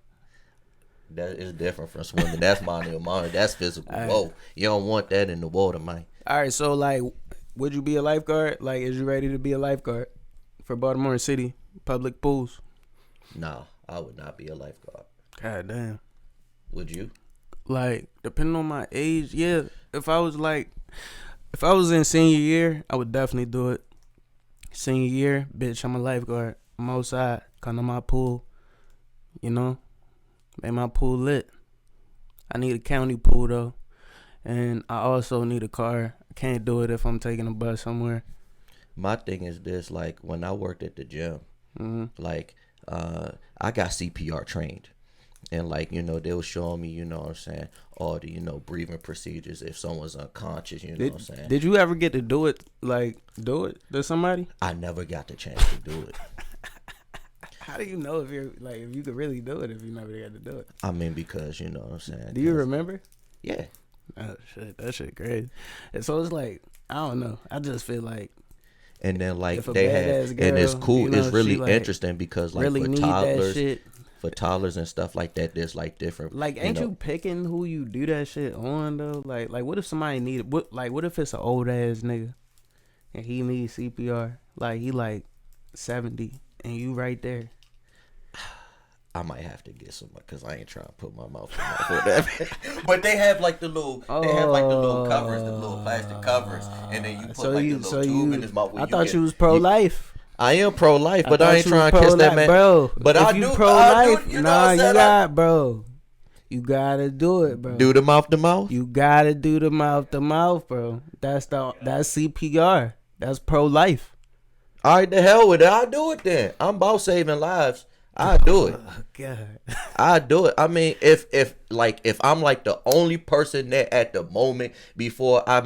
That is different from swimming. That's mine. That's physical. All right. Whoa, you don't want that in the water, man. All right, so like, would you be a lifeguard? Like, is you ready to be a lifeguard for Baltimore City public pools? No, I would not be a lifeguard. God damn. Would you? Like, depending on my age, yeah. If I was in senior year, I would definitely do it. Senior year, bitch, I'm a lifeguard. I'm outside, come to my pool. You know, make my pool lit. I need a county pool though, and I also need a car. I can't do it if I'm taking a bus somewhere. My thing is this: like when I worked at the gym, like I got CPR trained. And like, you know, they were showing me, you know what I'm saying, all the, you know, breathing procedures if someone's unconscious, you know what I'm saying. Did you ever get to do it to somebody? I never got the chance to do it. How do you know if you could really do it if you never got to do it? I mean, because, you know what I'm saying. Do you remember? Yeah. Oh shit, that shit crazy. And so it's like, I don't know. I just feel like And then like if a they had, badass girl, and it's cool. you know, It's really she, like, interesting because like really for need that toddlers, shit. and stuff like that, there's like different. Like, ain't you picking who you do that shit on though? Like what if somebody needed? What if it's an old ass nigga and he needs CPR? Like he like 70 and you right there. I might have to get some because I ain't trying to put my mouth in there for that. But they have like the little, covers, the little plastic covers, and then you put the little tube in his mouth. I thought you was pro life. I am pro life, but I ain't trying to kiss that man, bro. But if I you do pro life. You know Nah, what I'm you saying? got, bro. You gotta do it, bro. Do the mouth to mouth. You gotta do the mouth to mouth, bro. That's CPR. That's pro life. All right, the hell with it. I'll do it then. I'm about saving lives. I do it. Oh God. I do it. I mean, if I'm like the only person there at the moment before I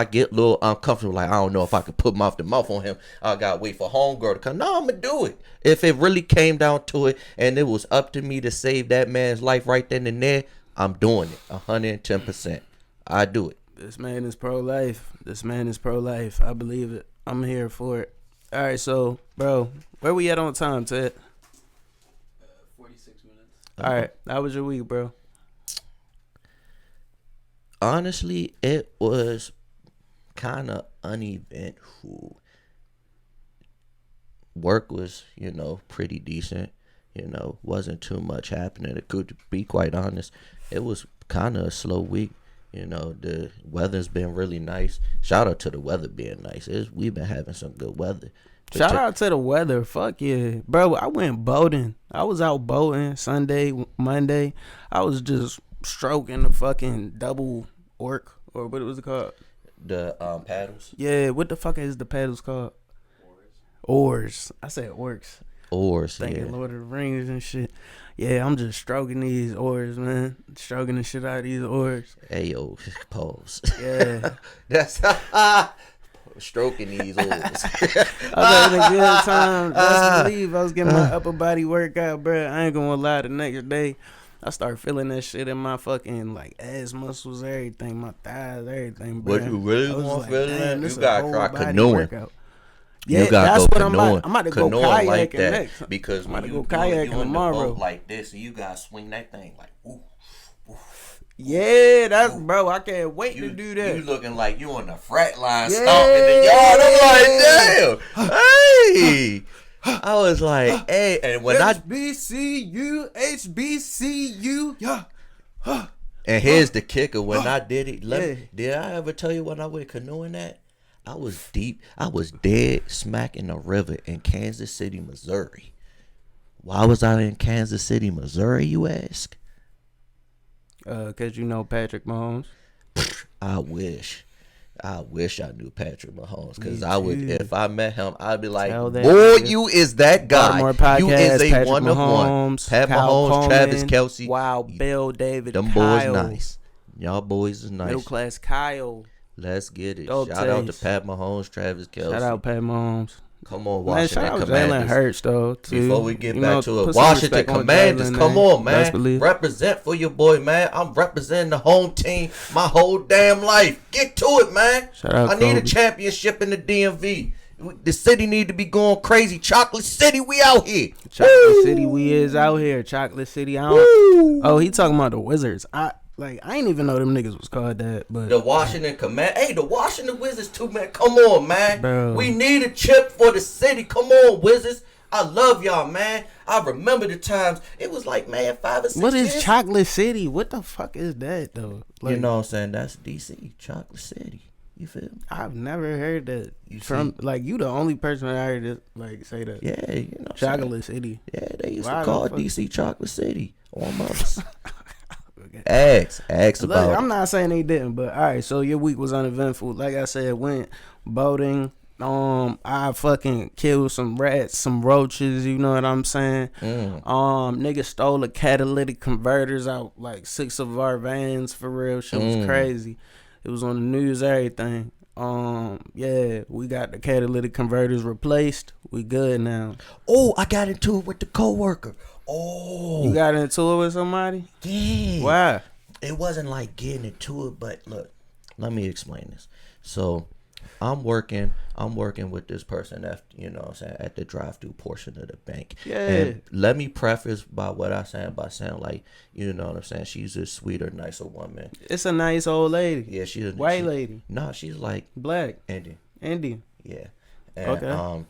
get a little uncomfortable, like I don't know if I could put mouth to mouth on him, I gotta wait for homegirl to come. No, I'm gonna do it. If it really came down to it and it was up to me to save that man's life right then and there, I'm doing it 110%. I do it. This man is pro life. I believe it. I'm here for it. All right, so bro, where we at on time, Ted? 46 minutes. All right, how was your week, bro? Honestly, it was kind of uneventful. Work was, you know, pretty decent. You know, wasn't too much happening. It could be quite honest. It was kind of a slow week. You know, the weather's been really nice. Shout out to the weather being nice. We've been having some good weather. Shout out to the weather. Fuck yeah. Bro, I went boating. I was out boating Sunday, Monday. I was just stroking the fucking double orc, or what was it called? The paddles. Yeah, what the fuck is the paddles called? Oars. I said orcs. Oars, Thinking yeah. Lord of the Rings and shit. Yeah, I'm just stroking these oars, man. Stroking the shit out of these oars. Hey, yo, pause. Yeah. That's stroking these oars. I was having a good time. Best believe I was getting my upper body workout, bro. I ain't gonna lie. The next day, I start feeling that shit in my fucking like ass muscles, everything, my thighs, everything, bro. What you really I was want like, feeling damn, that? this You a gotta whole try body canoeing. workout. You Yeah, gotta that's go what I'm canoeing. about to go Canoeing like kayaking that next. because I'm when about to you go kayaking in the tomorrow. boat like this, you gotta swing that thing like ooh. Yeah, that's bro. I can't wait to do that. You looking like you on the frat line Yeah. stomping the yard. I'm like, damn. Hey. I was like, hey, and when HBCU, yeah. and here's the kicker, when I did it, Yeah. did I ever tell you when I went canoeing at? I was deep. I was dead smack in the river in Kansas City, Missouri. Why was I in Kansas City, Missouri, you ask? Cause you know Patrick Mahomes. I wish I knew Patrick Mahomes, because Me I would, too. if I met him, I'd be like, Tell that boy, nigga. you is that guy. Baltimore podcast. You is a Patrick one of one. Mahomes, Pat Kyle Mahomes, Coleman, Travis Kelce. Wow, Bill David, Them Kyle, boys nice. Y'all boys is nice. middle class Kyle. Let's get it. Dope Shout out to taste. Pat Mahomes, Travis Kelce. Shout out Pat Mahomes. Come on, Man, shout Washington out Jalen Commanders. Hurts though. Too. Before we get You back know, to it, put some Washington respect on Commanders, Jalen, come on, Best man. believe. Represent for your boy, man. I'm representing the home team my whole damn life. Get to it, man. Shout out I need a Kobe. championship in the DMV. The city need to be going crazy. Chocolate City, we out here. Chocolate Woo! City, we is out here. Chocolate City, I don't. Woo! Oh, he talking about the Wizards. I ain't even know them niggas was called that, but The Washington Command. Hey, the Washington Wizards too, man. Come on, man. Bro. We need a chip for the city. Come on, Wizards. I love y'all, man. I remember the times. It was like, man, 5 or 6 what years. is Chocolate City? What the fuck is that though? You know what I'm saying? That's DC, Chocolate City. You feel me? I've never heard that You from see? like you. The only person I heard it like say that. Yeah, you know what I'm saying? Chocolate City. Yeah, they used Why to the call fuck- DC Chocolate City on mothers. Ask Look, about I'm it. not saying they didn't, but all right. So your week was uneventful. Like I said, went boating. I fucking killed some rats, some roaches. You know what I'm saying? Nigga stole a catalytic converters out like 6 of our vans for real. Shit was crazy. It was on the news, everything. Yeah, we got the catalytic converters replaced. We good now. Oh, I got into it with the coworker. Oh, You got into it with somebody? yeah. Why? It wasn't like getting into it, but look, let me explain this. So I'm working with this person at, you know what I'm saying, at the drive-through portion of the bank. Yeah. And let me preface by what I saying by saying, like, you know what I'm saying, she's a sweeter, nicer woman. It's a nice old lady. Yeah, she's a White lady. No, she's like Black. Indian. Indian. Yeah. And, Okay.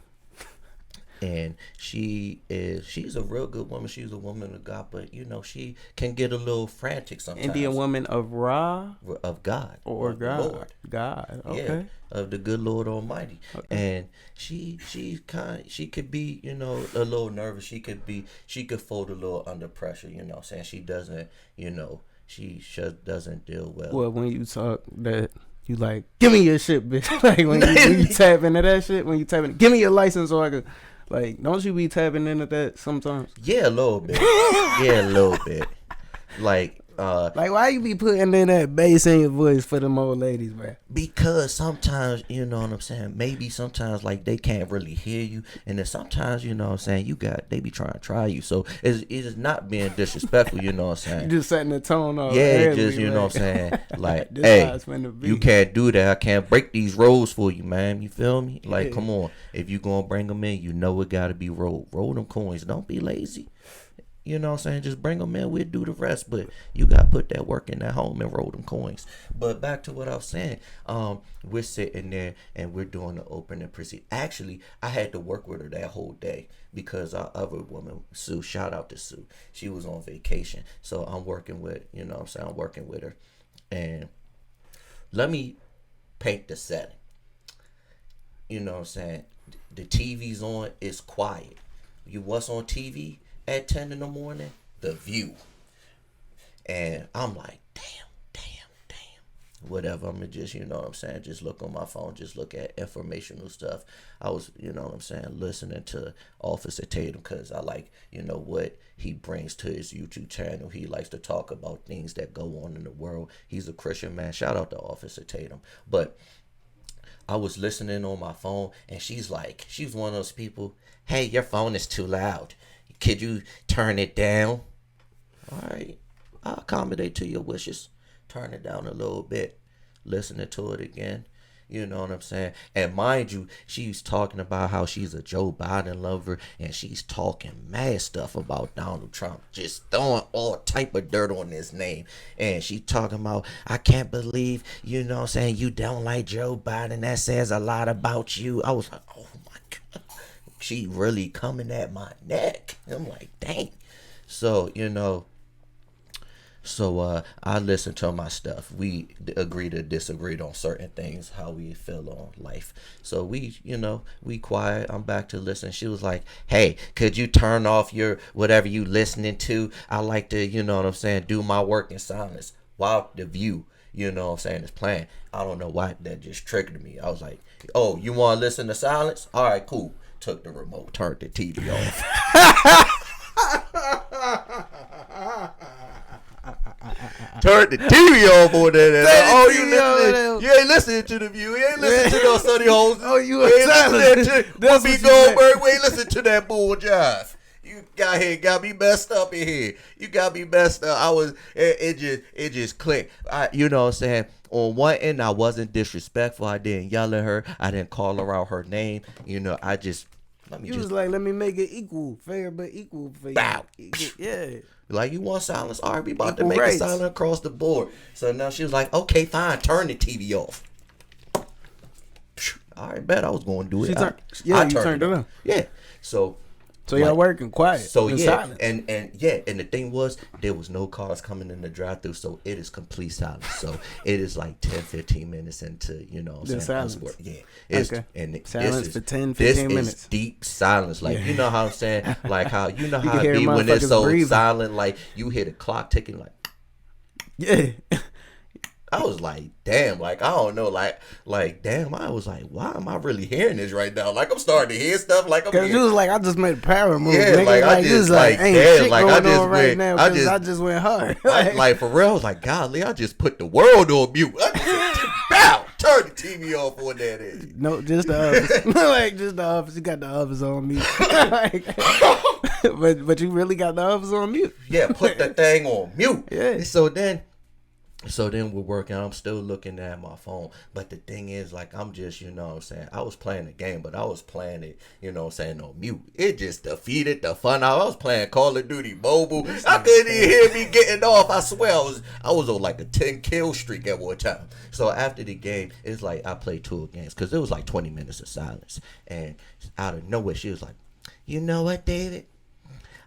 and she's a real good woman. She's a woman of God, but you know, she can get a little frantic sometimes. Indian woman of Ra Of God. or of the God? Lord. God. Yeah, Okay. of the good Lord Almighty. Okay. And she could be, you know, a little nervous. She could fold a little under pressure, you know what I'm saying? She doesn't, you know, she just doesn't deal well. Well, when you talk that, you like, give me your shit, bitch. Like when you tap into that shit, when you tap in, give me your license so I could. Like, don't you be tapping into that sometimes? Yeah, a little bit. Yeah, a little bit. Like why you be putting in that bass in your voice for them old ladies, man? because sometimes, you know what I'm saying, maybe sometimes like they can't really hear you, and then sometimes, you know what I'm saying, they be trying to try you. So it's not being disrespectful, you know what I'm You saying. just setting the tone off. Yeah, early, just, you know what I'm like, saying, like, this hey, how it's finna be. you can't do that. I can't break these roles for you, man. You feel me? Like, Yeah. come on. If you gonna bring them in, you know it gotta be rolled. Roll them coins. Don't be lazy. You know what I'm saying? Just bring them in. We'll do the rest. But you got to put that work in at home and roll them coins. But back to what I was saying. We're sitting there and we're doing the opening procedure. Actually, I had to work with her that whole day because our other woman, Sue, shout out to Sue. She was on vacation. So I'm working with, you know what I'm saying? I'm working with her. And let me paint the setting. You know what I'm saying? The TV's on. It's quiet. What's on TV? At 10 in the morning, The View. And I'm like, damn. Whatever, I'm going to just, you know what I'm saying, just look on my phone, just look at informational stuff. I was, you know what I'm saying, listening to Officer Tatum because I like, you know, what he brings to his YouTube channel. He likes to talk about things that go on in the world. He's a Christian man. Shout out to Officer Tatum. But I was listening on my phone, and she's one of those people, hey, your phone is too loud. Could you turn it down? All right. accommodate to your wishes. Turn it down a little bit. Listening to it again. You know what I'm saying? And mind you, she's talking about how she's a Joe Biden lover, and she's talking mad stuff about Donald Trump, just throwing all type of dirt on his name. And she talking about, I can't believe, you know what I'm saying, you don't like Joe Biden. That says a lot about you. I was like, oh my God. She really coming at my neck. I'm like, dang. So, I listen to my stuff. We agree to disagree on certain things, how we feel on life. So we quiet. I'm back to listen. She was like, hey, could you turn off your whatever you listening to? I like to, you know what I'm saying, do my work in silence while the view, you know what I'm saying, is playing. I don't know why that just triggered me. I was like, oh, you want to listen to silence? All right, cool. Took the remote, turned the TV off. Turn the TV off on that. Oh, you ain't listening to the view. You ain't listening to those Sunny Holes. Oh, you ain't listening to That's Whoopi what Goldberg. We ain't listening to that bull jive. You got me messed up in here. You got me messed up. It just clicked. You know what I'm saying? On one end, I wasn't disrespectful. I didn't yell at her. I didn't call her out her name. You know, I just was like, let me make it equal, fair but equal for you. Bow. Yeah. Like, you want silence? All right, we about Equal to make rights. it silent across the board. So now she was like, okay, fine, turn the TV off. All right, bet I was going to do it. You I turned it on. Yeah. So y'all working quiet. So in yeah, silence. and the thing was, there was no cars coming in the drive-through, so it is complete silence. So it is like 10-15 minutes into, you know what I'm saying, us work. Yeah, it's Okay. and Silence this for is, 10-15 this minutes. is deep silence. Like, you know how I'm saying, like how you know You how can it hear be when it's motherfuckers so breathing. silent, like you hear the clock ticking, like. Yeah. I was like, damn, like, I don't know, like, damn, I was like, why am I really hearing this right now? Like, I'm starting to hear stuff, like, I'm Cause you was like, I just made a power move. Yeah, nigga. like, I this just, like, like, ain't damn, shit like, I going just on right went- now. I 'Cause just- I just went hard. like, for real, I was like, golly, I just put the world on mute. I just, bow, turn the TV off on that is. No, just the office. Like, just the office. You got the office on mute. Like, but you really got the office on mute. Yeah, put the thing on mute. Yeah. So then we're working. I'm still looking at my phone. But the thing is, like, I'm just, you know what I'm saying, I was playing the game, but I was playing it, you know what I'm saying, on mute. It just defeated the fun. I was playing Call of Duty Mobile. I couldn't even hear me getting off. I swear I was on like a 10 kill streak at one time. So after the game, it's like I played 2 games because it was like 20 minutes of silence. And out of nowhere, she was like, you know what, David?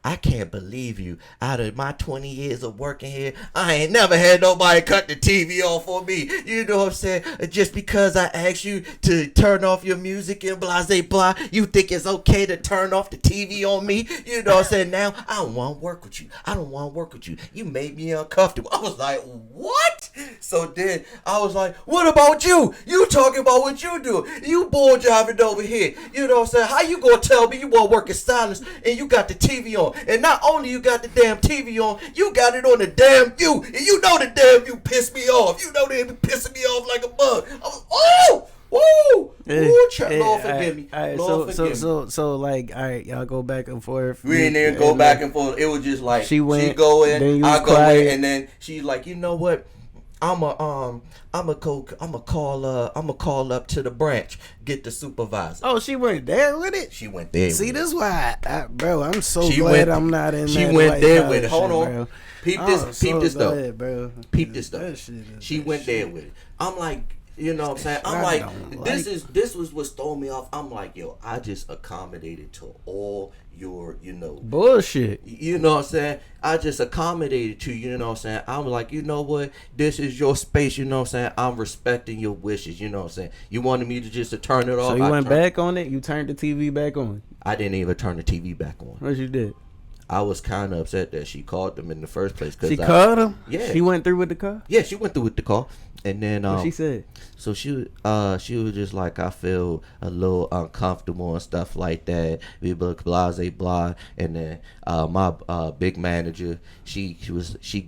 I can't believe you. Out of my 20 years of working here, I ain't never had nobody cut the TV off for me. You know what I'm saying? Just because I asked you to turn off your music and blah, blah, you think it's okay to turn off the TV on me? You know what I'm saying? Now, I don't want to work with you. I don't want to work with you. You made me uncomfortable. I was like, what? So then I was like, what about you? You talking about what you do. You bull driving over here. You know what I'm saying? How you going to tell me you want to work in silence and you got the TV on? And not only you got the damn TV on, you got it on the damn view. And you know the damn view pissed me off. You know they be pissing me off like a bug. I was, oh! Woo! Lord forgive me. All right, Lord forgive me. so like, all right, y'all go back and forth. We didn't even go back and forth. It was just like She went, go in, then you I was go quiet. in, and then she's like, you know what? I'ma call up to the branch, get the supervisor. Oh, she went there with it. She went there. See, with this why, bro. I'm so She glad went- I'm not in. She that went white there collar with it. Hold shit, on. bro. Peep I'm this. Peep so this though. glad, bro. Peep this though. That shit is She that went shit. there with it. I'm like, you know what I'm saying? I'm I like, don't this was what's throwing me off. I'm like, yo, I just accommodated to all your, you know, bullshit. you know what I'm saying? I just accommodated to you know what I'm saying? I'm like, you know what? This is your space, you know what I'm saying? I'm respecting your wishes, you know what I'm saying? You wanted me to just to turn it off. So you I went turned- back on it. You turned the TV back on. I didn't even turn the TV back on. What you did? I was kind of upset that she called them in the first place. She called him. Yeah. She went through with the car. Yeah, she went through with the call. And then What she said? so she was just like, I feel a little uncomfortable and stuff like that. We blase blah. And then my big manager, she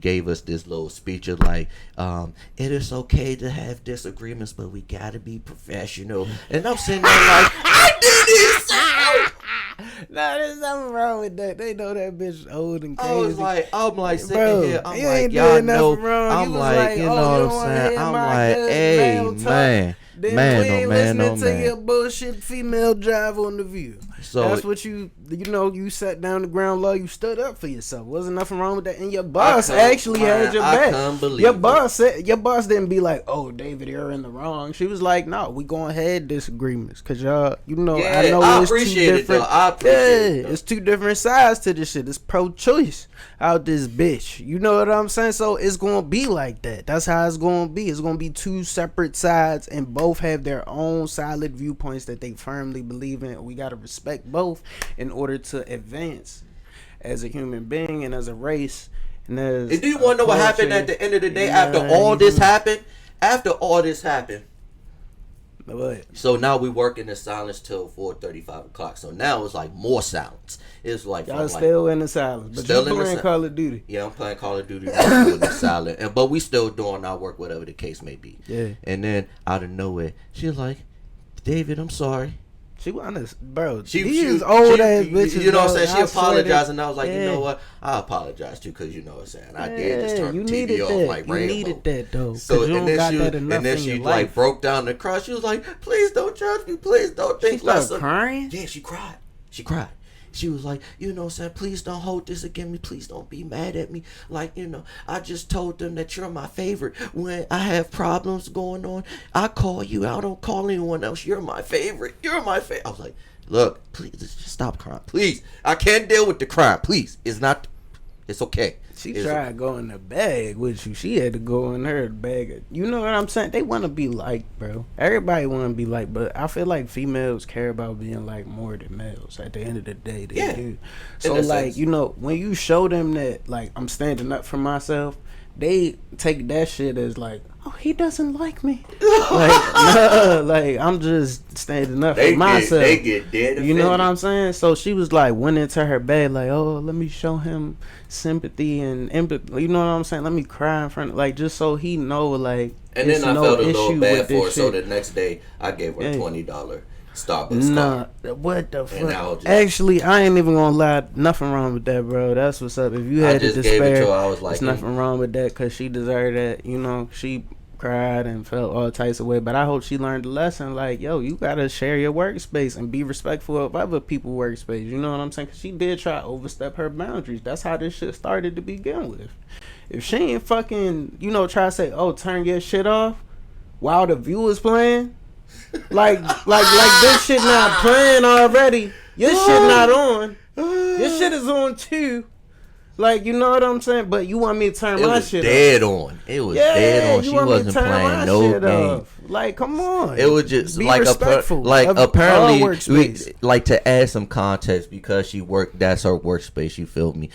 gave us this little speech of like, it is okay to have disagreements, but we gotta be professional. And I'm sitting there like, I did this. Nah, there's nothing wrong with that. They know that bitch old and crazy. I'm like sitting Bro, here. I'm you like, ain't y'all doing know. nothing wrong. I'm You was like, you oh, know you what don't I'm wanna saying? hear I'm my like, good hey, male talk. man. Then Man, we oh, ain't man, listening oh, to man. your bullshit female drive on the View. So that's what you you sat down the ground low. You stood up for yourself. Wasn't nothing wrong with that. And your boss actually had your back. Your boss didn't be like, "Oh, David, you're in the wrong." She was like, "No, we going to have disagreements because y'all, I know I it's appreciate two it, different. though. I appreciate it, though. It's two different sides to this shit. It's pro-choice out this bitch. You know what I'm saying? So it's gonna be like that. That's how it's gonna be. It's gonna be two separate sides, and both have their own solid viewpoints that they firmly believe in. We gotta respect both in order to advance as a human being and as a race. And do you want to know what happened at the end of the day after all this happened? After all this happened. What? So now we work in the silence till 4:30, 5 o'clock. So now it's like more silence. It's like y'all still in the silence, but you playing Call of Duty. Yeah, I'm playing Call of Duty with the silent, but we still doing our work, whatever the case may be. Yeah. And then out of nowhere, she's like, "David, I'm sorry." She honest, bro. These old ass bitches. You know what I'm saying? She apologized, that, and I was like, you know what? I apologize too, because you know what I'm saying. I did just turn the TV off like You Rambo. needed that though. So you and then she like like broke down the cry. She was like, "Please don't judge me. Please don't think less." Crying? Yeah, she cried. She cried. She was like, you know what I'm saying, please don't hold this against me. Please don't be mad at me. Like, I just told them that you're my favorite. When I have problems going on, I call you. I don't call anyone else. You're my favorite. You're my favorite. I was like, look, please, just stop crying. Please. I can't deal with the crying. Please. It's okay. She tried going the bag with you. She had to go in her bag. You know what I'm saying? They want to be liked, bro. Everybody want to be liked, but I feel like females care about being liked more than males. At the end of the day, they do. So, like, when you show them that, like, I'm standing up for myself, they take that shit as like, oh, he doesn't like me. Like I'm just standing up for myself. They get dead offended. You know what I'm saying? So she was like, went into her bed like, oh, let me show him sympathy and empathy. You know what I'm saying? Let me cry in front of, like, just so he know, like, and then I felt a little bad for her. Shit. So the next day, I gave her $20 Starbucks card. What the fuck? Actually, I ain't even gonna lie. Nothing wrong with that, bro. That's what's up. If you had to despair, there's nothing wrong with that, because she deserved that. She cried and felt all types of way, but I hope she learned the lesson. Like, yo, you gotta share your workspace and be respectful of other people's workspace. You know what I'm saying? Because she did try to overstep her boundaries. That's how this shit started to begin with. If she ain't fucking, try to say, oh, turn your shit off while the View is playing, like this shit not playing already. Your shit not on. Your shit is on too. Like, you know what I'm saying? But you want me to turn my shit off. It was dead on. She wasn't playing no game. Like, come on. It was just be like respectful. Apparently, like, to add some context, because that's her workspace. You feel me?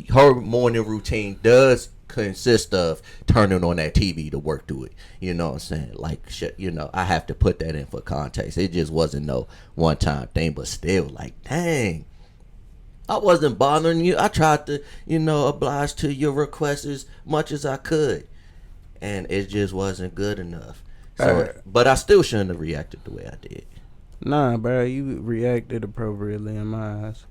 Her morning routine does consist of turning on that TV to work through it. You know what I'm saying? Like, shit, I have to put that in for context. It just wasn't no one time thing, but still, like, dang. I wasn't bothering you. I tried to, oblige to your requests as much as I could, and it just wasn't good enough. So, but I still shouldn't have reacted the way I did. Nah, bro, you reacted appropriately in my eyes.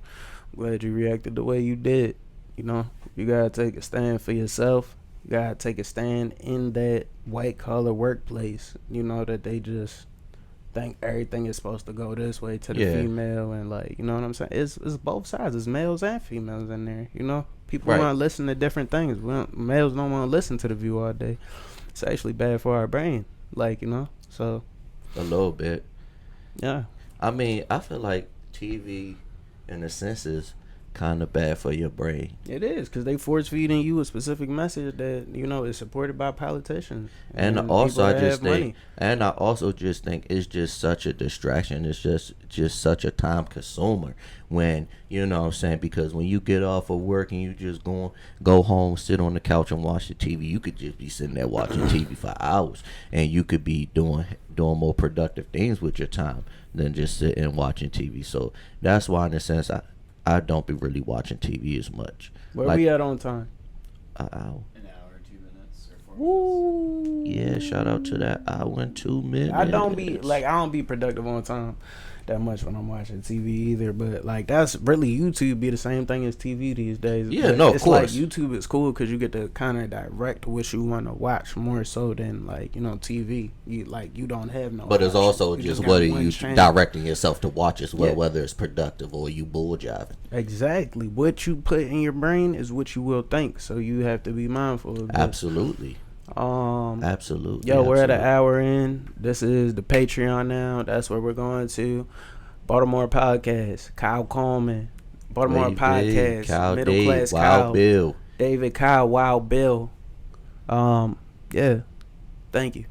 Glad you reacted the way you did. You gotta take a stand for yourself. You gotta take a stand in that white collar workplace. That they just think everything is supposed to go this way to the female, and, like, you know what I'm saying? It's both sides. It's males and females in there. People want to listen to different things. Males don't want to listen to the View all day. It's actually bad for our brain. Like, so a little bit. Yeah. I mean, I feel like TV, in a sense, is kind of bad for your brain. It is, because they force feeding you a specific message that is supported by politicians. And also, I also just think it's just such a distraction. It's just such a time consumer. When what I'm saying, because when you get off of work and you just go home, sit on the couch and watch the TV, you could just be sitting there watching TV for hours, and you could be doing more productive things with your time than just sitting and watching TV. So that's why, in a sense, I don't be really watching TV as much. Where we at on time? An hour. An hour, 2 minutes, or 4 minutes. Yeah, shout out to that hour and 2 minutes. I don't be productive on time. that much when I'm watching TV either. But like that's really YouTube be the same thing as TV these days. Yeah, But no, of it's course. like YouTube is cool because you get to kind of direct what you want to watch more so than like TV. You don't have no. But it's option. also You just got what are one you channel. directing yourself to watch as well, Yeah. whether it's productive or you bull jiving. Exactly. What you put in your brain is what you will think. So you have to be mindful of this. Absolutely. Absolutely. Yo, we're at an absolutely. hour in. This is the Patreon now. That's where we're going to. Baltimore Podcast. Kyle Coleman. Baltimore Wait, Podcast. Kyle Middle Dave, Class Wild Kyle. Bill. David Kyle. Wild Bill. Yeah. Thank you.